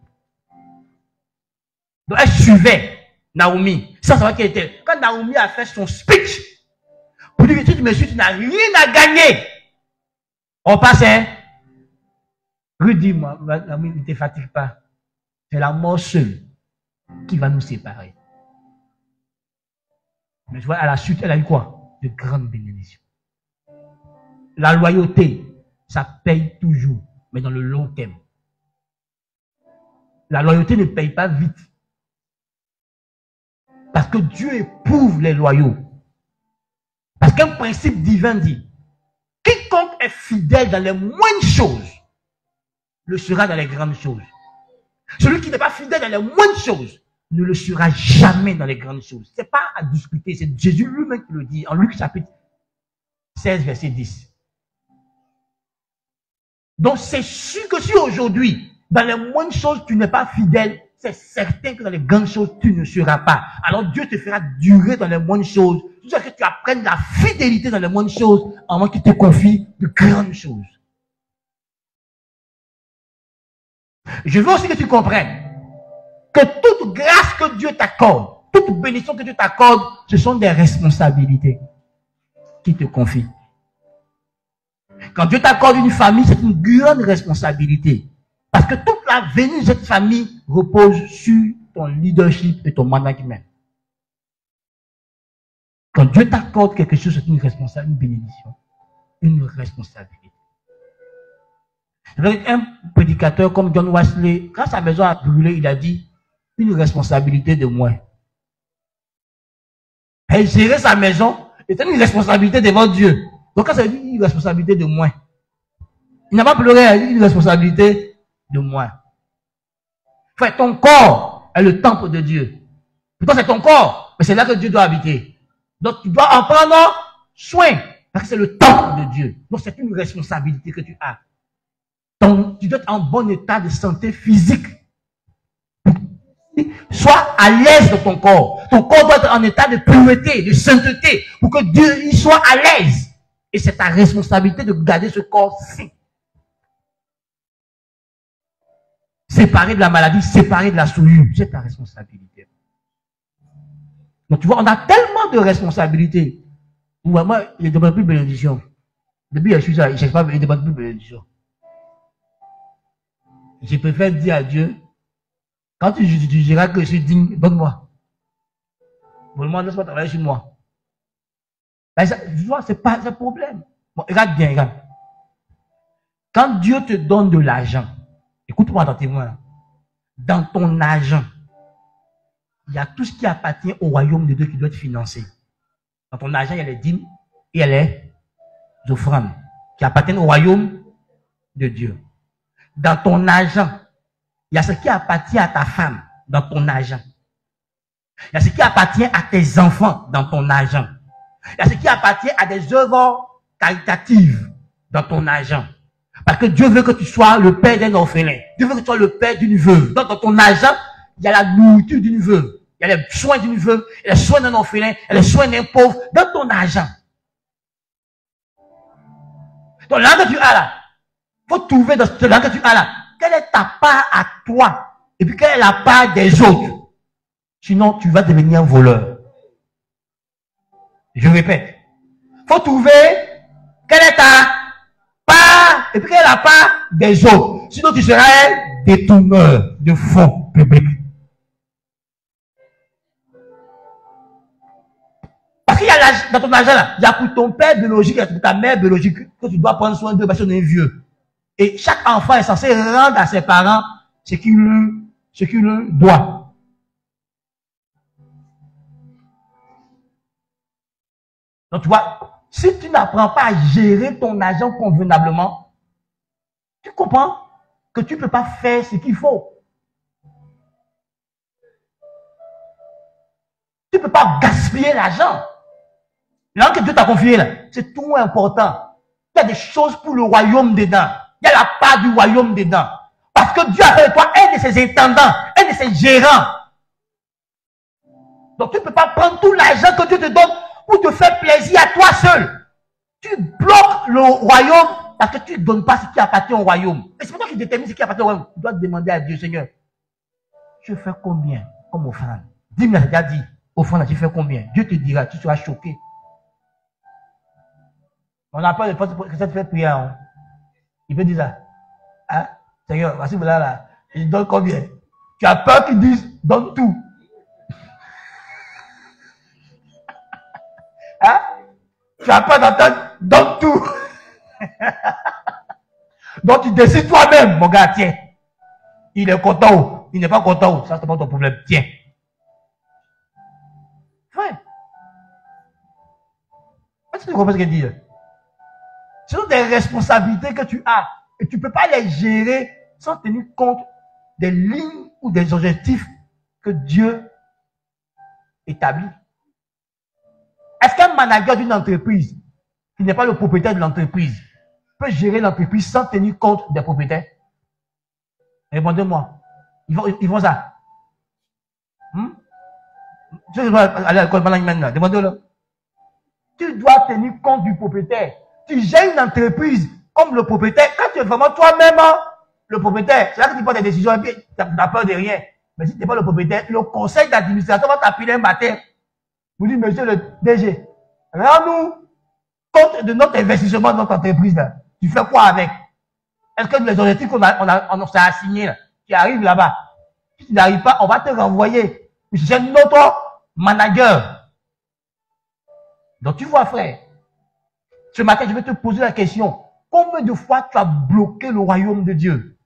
S1: Donc elle suivait Naomi, sans savoir qui elle était. Quand Naomi a fait son speech, pour dire que tu n'as rien à gagner. Orpa c'est, Ruth dit, moi, Naomi, ne te fatigue pas. C'est la mort seule qui va nous séparer. Mais tu vois, à la suite, elle a eu quoi? De grandes bénédictions. La loyauté, ça paye toujours, mais dans le long terme. La loyauté ne paye pas vite. Parce que Dieu éprouve les loyaux. Parce qu'un principe divin dit, quiconque est fidèle dans les moindres choses, le sera dans les grandes choses. Celui qui n'est pas fidèle dans les moindres choses, ne le sera jamais dans les grandes choses. C'est pas à discuter, c'est Jésus lui-même qui le dit, en Luc chapitre 16, verset 10. Donc c'est sûr que si aujourd'hui, dans les moindres choses, tu n'es pas fidèle, c'est certain que dans les grandes choses, tu ne seras pas. Alors Dieu te fera durer dans les moindres choses, jusqu'à ce que tu apprennes la fidélité dans les moindres choses, avant qu'il te confie de grandes choses. Je veux aussi que tu comprennes que toute grâce que Dieu t'accorde, toute bénédiction que Dieu t'accorde, ce sont des responsabilités qu'il te confie. Quand Dieu t'accorde une famille, c'est une grande responsabilité. Parce que toute la venue de cette famille repose sur ton leadership et ton management. Quand Dieu t'accorde quelque chose, c'est une responsabilité, une bénédiction, une responsabilité. Un prédicateur comme John Wesley, quand sa maison a brûlé, il a dit une responsabilité de moins. Et gérer sa maison était une responsabilité devant Dieu. Donc quand ça dit une responsabilité de moins, il n'a pas pleuré, il a dit une responsabilité de moins. Frère, ton corps est le temple de Dieu. Pourtant c'est ton corps, mais c'est là que Dieu doit habiter. Donc tu dois en prendre soin, parce que c'est le temple de Dieu. Donc c'est une responsabilité que tu as. Donc, tu dois être en bon état de santé physique. Sois à l'aise de ton corps. Ton corps doit être en état de pureté, de sainteté, pour que Dieu y soit à l'aise. Et c'est ta responsabilité de garder ce corps sain. Séparé de la maladie, séparé de la souillure, c'est ta responsabilité. Donc tu vois, on a tellement de responsabilités. Moi, il ne demande plus de bénédiction. Depuis que je suis là, il ne cherche pas, il ne demande plus de bénédiction. Je préfère dire à Dieu, quand tu diras que je suis digne, donne-moi. Donne-moi, laisse-moi travailler sur moi. Tu vois, c'est pas un problème. Bon, regarde bien, regarde. Quand Dieu te donne de l'argent, écoute-moi dans tes mains, dans ton argent, il y a tout ce qui appartient au royaume de Dieu qui doit être financé. Dans ton argent, il y a les dîmes et il y a les offrandes qui appartiennent au royaume de Dieu. Dans ton argent, il y a ce qui appartient à ta femme dans ton argent. Il y a ce qui appartient à tes enfants dans ton argent. Il y a ce qui appartient à des œuvres caritatives dans ton argent. Parce que Dieu veut que tu sois le père d'un orphelin. Dieu veut que tu sois le père d'une veuve. Donc dans ton argent, il y a la nourriture d'une veuve. Il y a les soins d'une veuve, il y a les soins d'un orphelin, il y a les soins d'un pauvre dans ton argent. Donc là que tu as là, faut trouver dans ce là que tu as là, quelle est ta part à toi et puis quelle est la part des autres. Sinon, tu vas devenir un voleur. Je répète. Faut trouver quelle est ta part et puis quelle est la part des autres. Sinon, tu seras un détourneur de fonds publics. Parce qu'il y a dans ton argent là, il y a pour ton père biologique et pour ta mère biologique que tu dois prendre soin d'eux parce qu'on est vieux. Et chaque enfant est censé rendre à ses parents ce qu'il doit. Donc tu vois, si tu n'apprends pas à gérer ton argent convenablement, tu comprends que tu ne peux pas faire ce qu'il faut. Tu ne peux pas gaspiller l'argent. L'argent que Dieu t'a confié là, c'est tout important. Il y a des choses pour le royaume dedans. Il y a la part du royaume dedans. Parce que Dieu a fait de toi un de ses intendants, un de ses gérants. Donc tu ne peux pas prendre tout l'argent que Dieu te donne pour te faire plaisir à toi seul. Tu bloques le royaume parce que tu ne donnes pas ce qui appartient au royaume. Et c'est pour toi qui détermine ce qui appartient au royaume. Tu dois demander à Dieu, Seigneur, je fais combien comme offrande? Dis-moi, j'ai déjà dit, offrande, tu fais combien? Dieu te dira, tu seras choqué. On n'a pas de force pour que ça te fait prier. Hein. Il peut dire ça. Hein? Seigneur, voici voilà là. Il donne combien? Tu as peur qu'ils disent, donne tout. Hein? Tu as peur d'entendre, donne tout. Donc tu décides toi-même, mon gars, tiens. Il est content ou il n'est pas content ou ça c'est pas ton problème, tiens. Frère. Est-ce que tu comprends ce qu'il dit? Ce sont des responsabilités que tu as et tu ne peux pas les gérer sans tenir compte des lignes ou des objectifs que Dieu établit. Est-ce qu'un manager d'une entreprise qui n'est pas le propriétaire de l'entreprise peut gérer l'entreprise sans tenir compte des propriétaires? Répondez-moi. Ils font ça. Tu dois aller à l'école pendant une semaine. Demandez-le. Tu dois tenir compte du propriétaire. Tu gères une entreprise comme le propriétaire. Quand tu es vraiment toi-même le propriétaire, c'est là que tu prends des décisions et puis tu n'as peur de rien. Mais si tu n'es pas le propriétaire, le conseil d'administration va t'appeler un matin. Vous dites, monsieur le DG, rends-nous compte de notre investissement dans notre entreprise. Là. Tu fais quoi avec? Est-ce que les objectifs qu'on s'est assignés, là, tu arrives là-bas? Si tu n'arrives pas, on va te renvoyer. C'est notre manager. Donc tu vois, frère, ce matin, je vais te poser la question. Combien de fois tu as bloqué le royaume de Dieu?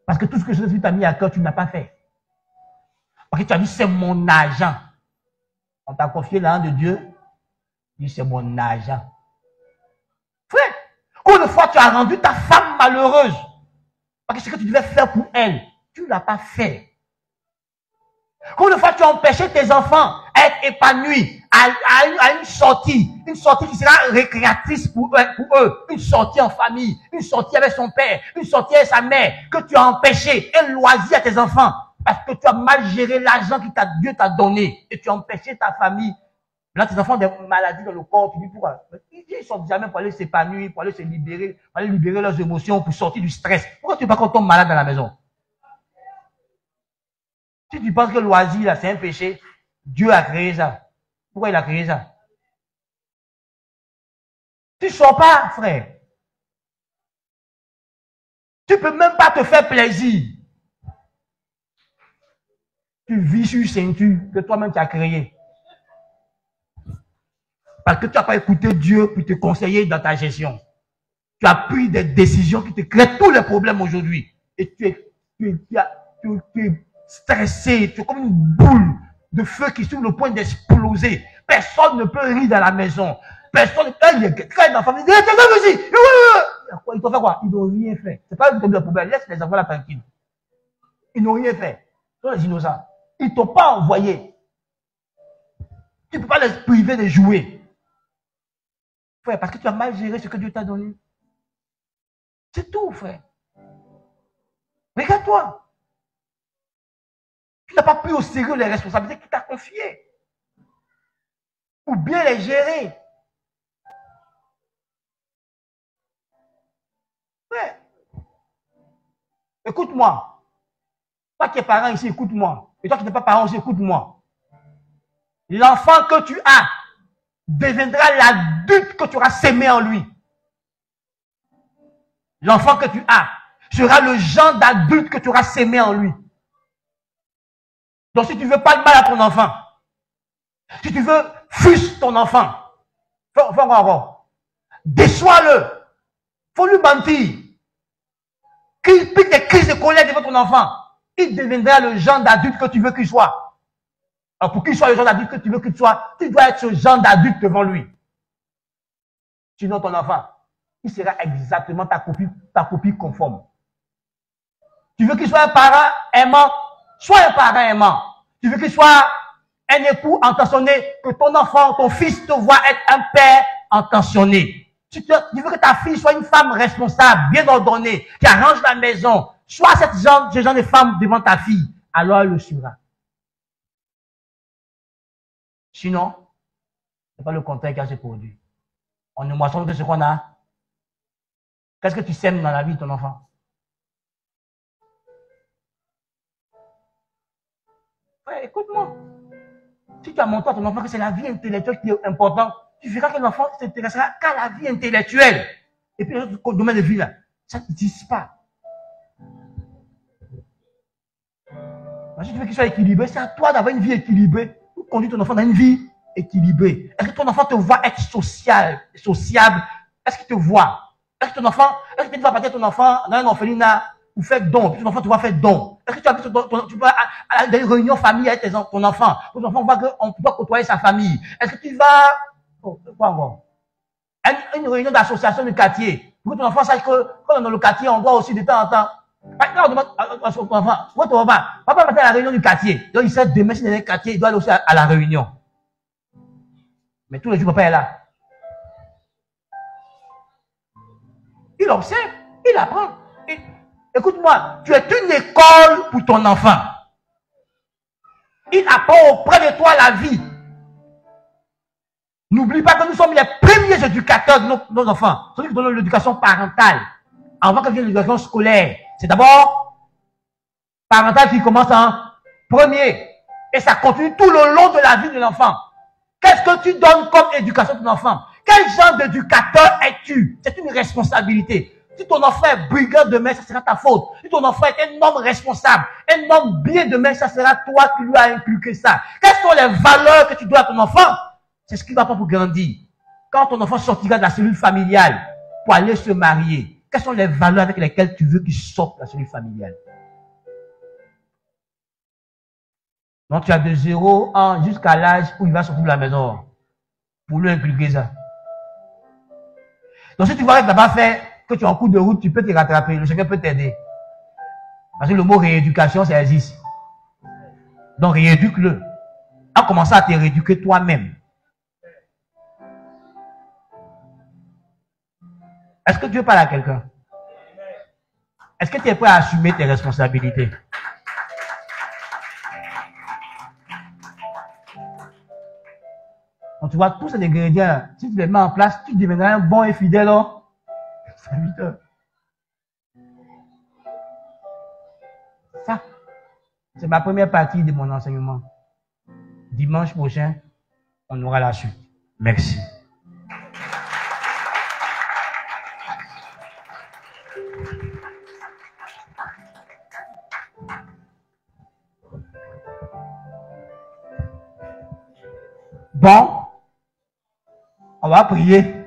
S1: Parce que tout ce que Jésus t'a mis à cœur, tu n'as pas fait. Parce que tu as dit, c'est mon argent. On t'a confié l'argent de Dieu. Tu dis, c'est mon argent. Frère, combien de fois tu as rendu ta femme malheureuse? Parce que ce que tu devais faire pour elle, tu ne l'as pas fait. Combien de fois tu as empêché tes enfants à être épanouis à une sortie qui sera récréatrice pour eux, une sortie en famille, une sortie avec son père, une sortie avec sa mère, que tu as empêché, un loisir à tes enfants, parce que tu as mal géré l'argent que Dieu t'a donné, et tu as empêché ta famille. Là, tes enfants ont des maladies dans le corps, tu dis pourquoi? Ils ne sortent jamais pour aller s'épanouir, pour aller se libérer, pour aller libérer leurs émotions, pour sortir du stress. Pourquoi tu ne veux pas qu'on tombe malade dans la maison? Si tu penses que le loisir, là, c'est un péché, Dieu a créé ça. Pourquoi il a créé ça? Tu ne sors pas, frère. Tu ne peux même pas te faire plaisir. Tu vis sur une ceinture que toi-même tu as créée. Parce que tu n'as pas écouté Dieu pour te conseiller dans ta gestion. Tu as pris des décisions qui te créent tous les problèmes aujourd'hui. Et tu es stressé, tu es comme une boule de feu qui est sur le point d'exploser. Personne ne peut rire dans la maison. Personne, quand il est dans la famille, ils t'ont fait quoi? Ils n'ont rien fait. C'est pas le problème. Laisse les enfants là tranquilles. Ils n'ont rien fait. Ce sont les innocents. Ils ne t'ont pas envoyé. Tu ne peux pas les priver de jouer. Frère, parce que tu as mal géré ce que Dieu t'a donné. C'est tout, frère. Regarde-toi. Tu n'as pas pris au sérieux les responsabilités qu'il t'a confiées. Ou bien les gérer. Frère, écoute-moi. Toi qui es parent ici, écoute-moi. Et toi qui n'es pas parent aussi, écoute-moi. L'enfant que tu as deviendra l'adulte que tu auras sémé en lui. L'enfant que tu as sera le genre d'adulte que tu auras sémé en lui. Donc si tu veux pas de mal à ton enfant, si tu veux frustre ton enfant, fais encore. Déçois-le. Faut lui mentir. Qu'il pique des crises de colère devant ton enfant. Il deviendra le genre d'adulte que tu veux qu'il soit. Alors pour qu'il soit le genre d'adulte que tu veux qu'il soit, tu dois être ce genre d'adulte devant lui. Sinon ton enfant, il sera exactement ta copie conforme. Tu veux qu'il soit un parent aimant, sois un parent aimant. Tu veux qu'il soit un époux intentionné, que ton enfant, ton fils te voit être un père intentionné. Tu veux que ta fille soit une femme responsable, bien ordonnée, qui arrange la maison. Sois ce genre de femme devant ta fille. Alors elle le sera.
S2: Sinon, ce n'est pas le contraire qui a se produit. On ne moissonne que ce qu'on a. Qu'est-ce que tu sèmes dans la vie de ton enfant? Ouais, écoute-moi. Si tu as montré à ton enfant que c'est la vie intellectuelle qui est importante, tu verras que l'enfant ne s'intéressera qu'à la vie intellectuelle. Et puis, le domaine de vie, là, ça n'existe pas. Si tu veux qu'il soit équilibré, c'est à toi d'avoir une vie équilibrée. Pour conduire ton enfant dans une vie équilibrée. Est-ce que ton enfant te voit être sociable? Est-ce qu'il te voit? Est-ce que tu vas partir ton enfant dans un orphelinat ou faire don? Puis ton enfant te voit faire don. Est-ce que tu vas à une réunion famille avec ton enfant? Ton enfant voit qu'on peut côtoyer sa famille. Est-ce que tu vas... Oh, quoi encore? Une réunion d'association de quartier. Pour que ton enfant sache que quand dans le quartier, on doit aussi de temps en temps. Quand on demande à son enfant, papa va à la réunion du quartier. Donc il sait demain, si il est dans le quartier, il doit aller aussi à la réunion. Mais tous les jours, papa est là. Il observe, il apprend. Écoute-moi, tu es une école pour ton enfant. Il apprend auprès de toi la vie. N'oublie pas que nous sommes les premiers éducateurs de nos enfants. Ceux qui donnent l'éducation parentale. Avant que vienne l'éducation scolaire. C'est d'abord parental qui commence en premier. Et ça continue tout le long de la vie de l'enfant. Qu'est-ce que tu donnes comme éducation à ton enfant? Quel genre d'éducateur es-tu? C'est une responsabilité. Si ton enfant est brigand demain, ça sera ta faute. Si ton enfant est un homme responsable, un homme bien demain, ça sera toi qui lui as inculqué ça. Quelles sont les valeurs que tu dois à ton enfant? C'est ce qui va pas pour grandir. Quand ton enfant sortira de la cellule familiale pour aller se marier, quelles sont les valeurs avec lesquelles tu veux qu'il sorte de la cellule familiale? Donc tu as de 0 ans jusqu'à l'âge où il va sortir de la maison pour lui inculquer ça. Donc si tu vois que là-bas fait que tu es en cours de route, tu peux te rattraper, le chacun peut t'aider. Parce que le mot rééducation, ça existe. Donc rééduque-le. En commençant à te rééduquer toi-même. Est-ce que Dieu parle à quelqu'un? Est-ce que tu es prêt à assumer tes responsabilités? Donc, tu vois, tous ces ingrédients, si tu les mets en place, tu deviendras un bon et fidèle serviteur. Ça, c'est ma première partie de mon enseignement. Dimanche prochain, on aura la suite. Merci. Bon, on va prier.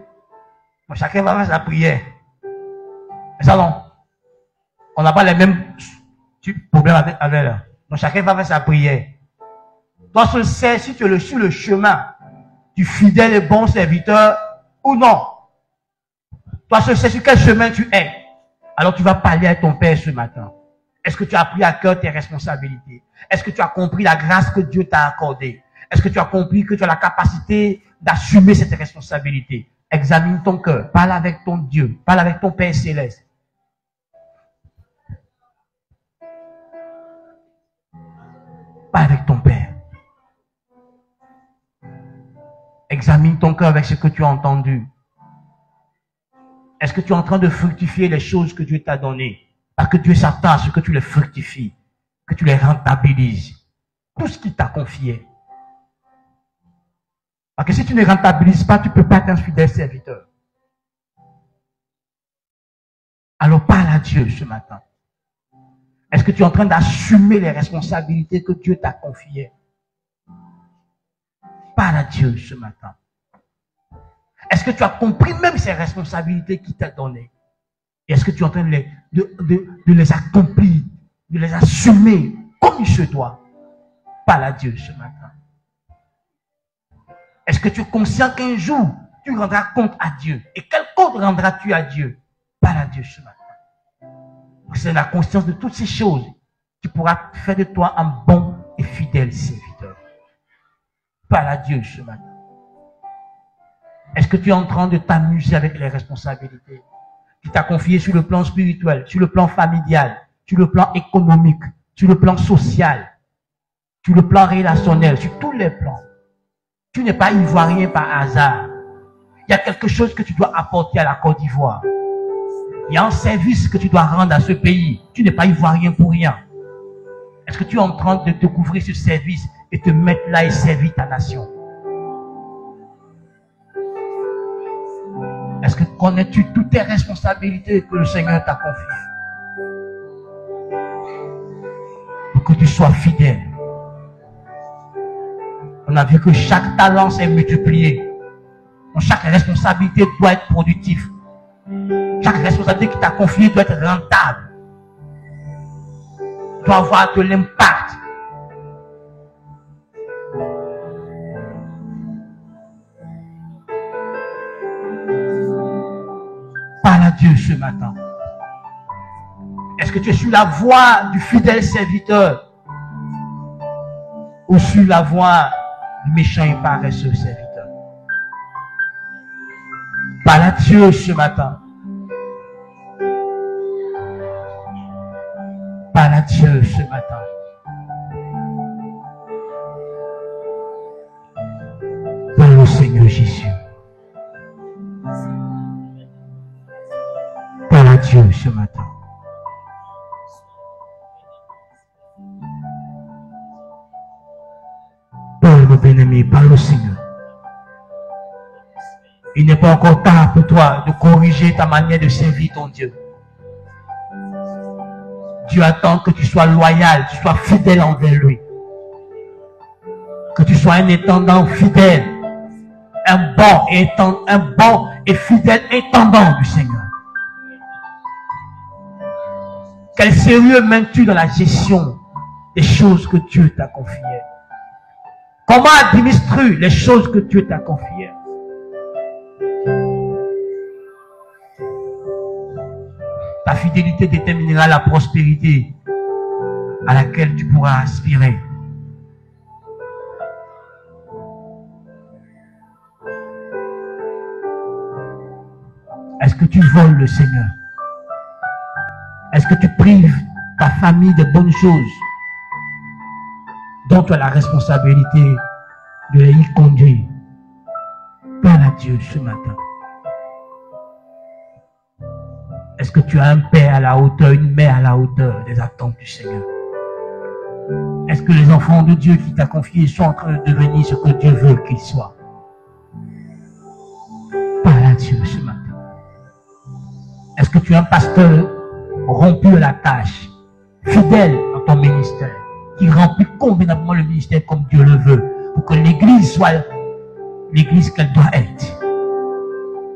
S2: Chacun va faire sa prière. Mais ça non. On n'a pas les mêmes problèmes avec elle. Donc chacun va faire sa prière. Toi, tu sais si tu es sur le chemin du fidèle et bon serviteur ou non. Toi, tu sais sur quel chemin tu es. Alors tu vas parler à ton Père ce matin. Est-ce que tu as pris à cœur tes responsabilités? Est-ce que tu as compris la grâce que Dieu t'a accordée? Est-ce que tu as compris que tu as la capacité d'assumer cette responsabilité? Examine ton cœur. Parle avec ton Dieu. Parle avec ton Père céleste. Parle avec ton Père. Examine ton cœur avec ce que tu as entendu. Est-ce que tu es en train de fructifier les choses que Dieu t'a données? Parce que Dieu s'attend à ce que tu les fructifies, que tu les rentabilises. Tout ce qu'il t'a confié. Parce que si tu ne rentabilises pas, tu ne peux pas être un fidèle serviteur. Alors parle à Dieu ce matin. Est-ce que tu es en train d'assumer les responsabilités que Dieu t'a confiées? Parle à Dieu ce matin. Est-ce que tu as compris même ces responsabilités qu'il t'a données? Et est-ce que tu es en train de les accomplir, de les assumer comme il se doit? Parle à Dieu ce matin. Est-ce que tu es conscient qu'un jour, tu rendras compte à Dieu? Et quel compte rendras-tu à Dieu? Parle à Dieu ce matin. C'est la conscience de toutes ces choses qui pourra faire de toi un bon et fidèle serviteur. Parle à Dieu ce matin. Est-ce que tu es en train de t'amuser avec les responsabilités qu'il t'a confiées sur le plan spirituel, sur le plan familial, sur le plan économique, sur le plan social, sur le plan relationnel, sur tous les plans?
S1: Tu n'es pas ivoirien par hasard. Il y a quelque chose que tu dois apporter à la Côte d'Ivoire. Il y a un service que tu dois rendre à ce pays. Tu n'es pas ivoirien pour rien. Est-ce que tu es en train de découvrir ce service et te mettre là et servir ta nation? Est-ce que connais-tu toutes tes responsabilités que le Seigneur t'a confiées? Pour que tu sois fidèle. On a vu que chaque talent s'est multiplié. Donc chaque responsabilité doit être productive. Chaque responsabilité qui t'a confiée doit être rentable. Doit avoir de l'impact. Parle à Dieu ce matin. Est-ce que tu es sur la voie du fidèle serviteur ou sur la voie du méchant et paresseux serviteur? Parle à Dieu ce matin. Parle à Dieu ce matin. Parle au Seigneur Jésus. Parle à Dieu ce matin. Parle, mon bien-aimé, parle au Seigneur. Il n'est pas encore tard pour toi de corriger ta manière de servir ton Dieu. Dieu attend que tu sois loyal, tu sois fidèle envers lui. Que tu sois un intendant fidèle, un bon et fidèle intendant du Seigneur. Quel sérieux mènes-tu dans la gestion des choses que Dieu t'a confiées? Comment administres-tu les choses que Dieu t'a confiées? Ta fidélité déterminera la prospérité à laquelle tu pourras aspirer. Est-ce que tu voles le Seigneur? Est-ce que tu prives ta famille de bonnes choses dont tu as la responsabilité de les y conduire? Parle à Dieu ce matin. Est-ce que tu as un père à la hauteur, une mère à la hauteur des attentes du Seigneur? Est-ce que les enfants de Dieu qui t'a confiés sont en train de devenir ce que Dieu veut qu'ils soient? Parle à Dieu ce matin. Est-ce que tu es un pasteur rompu à la tâche, fidèle dans ton ministère, qui remplit convenablement le ministère comme Dieu le veut, pour que l'église soit l'église qu'elle doit être?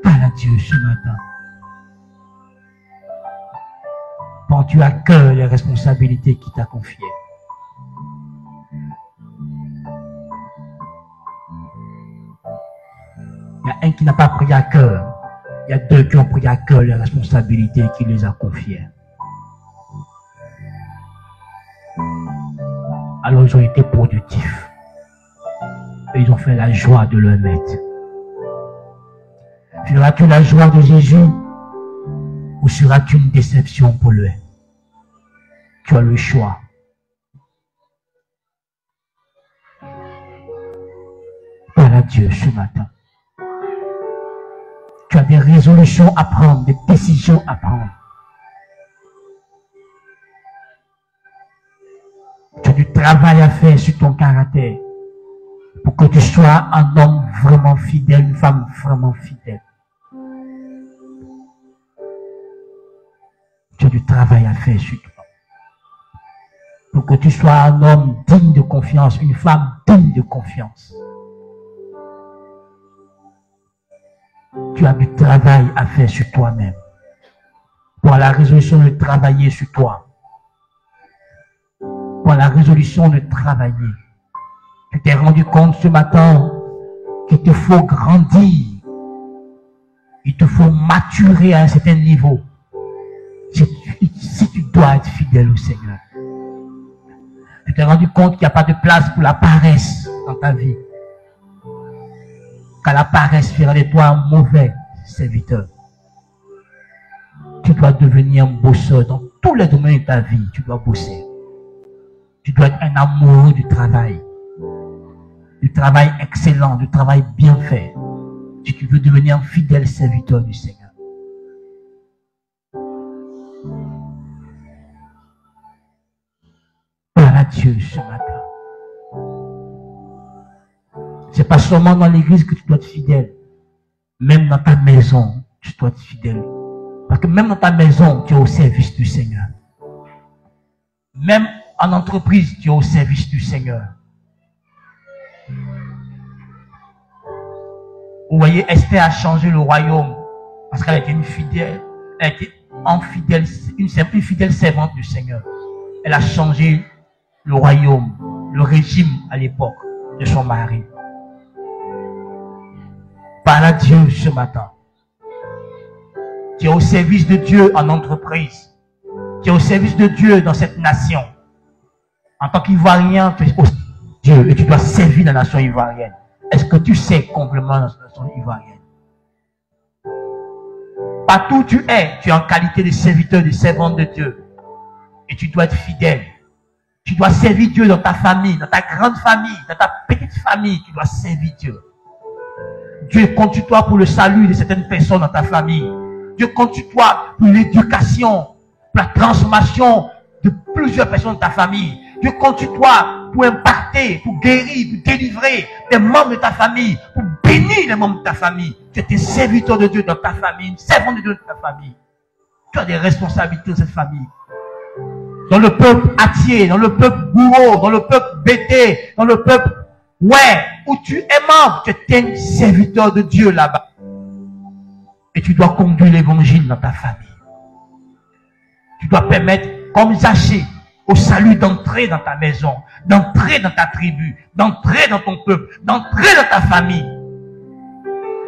S1: Parle à Dieu ce matin. Prends-tu à cœur les responsabilités qu'il t'a confiées? Il y a un qui n'a pas pris à cœur. Il y a deux qui ont pris à cœur les responsabilités qu'il les a confiées. Alors ils ont été productifs. Et ils ont fait la joie de leur maître. Feras-tu la joie de Jésus ou seras-tu une déception pour lui? Tu as le choix. Parle à Dieu ce matin. Tu as des résolutions à prendre, des décisions à prendre. Tu as du travail à faire sur ton caractère pour que tu sois un homme vraiment fidèle, une femme vraiment fidèle. Tu as du travail à faire sur toi pour que tu sois un homme digne de confiance, une femme digne de confiance. Tu as du travail à faire sur toi-même pour la résolution de travailler sur toi. Pour la résolution de travailler. Tu t'es rendu compte ce matin qu'il te faut grandir. Il te faut maturer à un certain niveau. Si tu dois être fidèle au Seigneur. Tu t'es rendu compte qu'il n'y a pas de place pour la paresse dans ta vie. Car la paresse fera de toi un mauvais serviteur. Tu dois devenir un bosseur dans tous les domaines de ta vie. Tu dois bosser. Tu dois être un amoureux du travail. du travail excellent, du travail bien fait. Si tu veux devenir un fidèle serviteur du Seigneur. Parle à Dieu ce matin. C'est pas seulement dans l'église que tu dois être fidèle. Même dans ta maison, tu dois être fidèle. Parce que même dans ta maison, tu es au service du Seigneur. Même en entreprise, tu es au service du Seigneur. Vous voyez, Esther a changé le royaume parce qu'elle était une fidèle, elle était une simple fidèle servante du Seigneur. Elle a changé le royaume, le régime à l'époque de son mari. Parle à Dieu ce matin. Tu es au service de Dieu en entreprise. Tu es au service de Dieu dans cette nation. En tant qu'Ivoirien, tu es au service de Dieu et tu dois servir la nation ivoirienne. Est-ce que tu sais complètement la nation ivoirienne? Partout où tu es en qualité de serviteur, de servante de Dieu. Et tu dois être fidèle. Tu dois servir Dieu dans ta famille, dans ta grande famille, dans ta petite famille. Tu dois servir Dieu. Dieu compte sur toi pour le salut de certaines personnes dans ta famille. Dieu compte sur toi pour l'éducation, pour la transformation de plusieurs personnes de ta famille. Dieu compte sur toi pour impacter, pour guérir, pour délivrer des membres de ta famille, pour bénir les membres de ta famille. Tu es un serviteur de Dieu dans ta famille, une servante de Dieu dans ta famille. Tu as des responsabilités dans cette famille. Dans le peuple Atier, dans le peuple Bourreau, dans le peuple Bété, dans le peuple où tu es membre, tu es un serviteur de Dieu là-bas. Et tu dois conduire l'évangile dans ta famille. Tu dois permettre, comme Zachée, au salut d'entrer dans ta maison, d'entrer dans ta tribu, d'entrer dans ton peuple, d'entrer dans ta famille.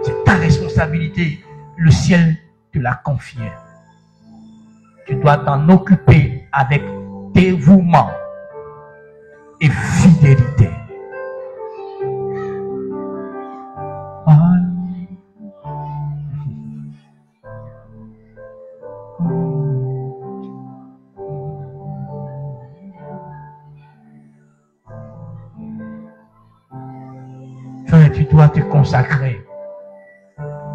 S1: C'est ta responsabilité. Le ciel te l'a confié. Tu dois t'en occuper avec dévouement et fidélité. Tu dois te consacrer.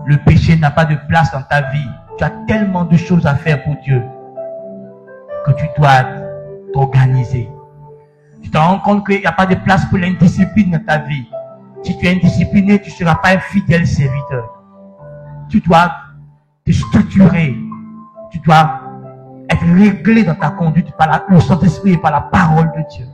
S1: Le péché n'a pas de place dans ta vie. Tu as tellement de choses à faire pour Dieu que tu dois t'organiser. Tu te rends compte qu'il n'y a pas de place pour l'indiscipline dans ta vie. Si tu es indiscipliné, tu ne seras pas un fidèle serviteur. Tu dois te structurer. Tu dois être réglé dans ta conduite par le Saint-Esprit et par la parole de Dieu.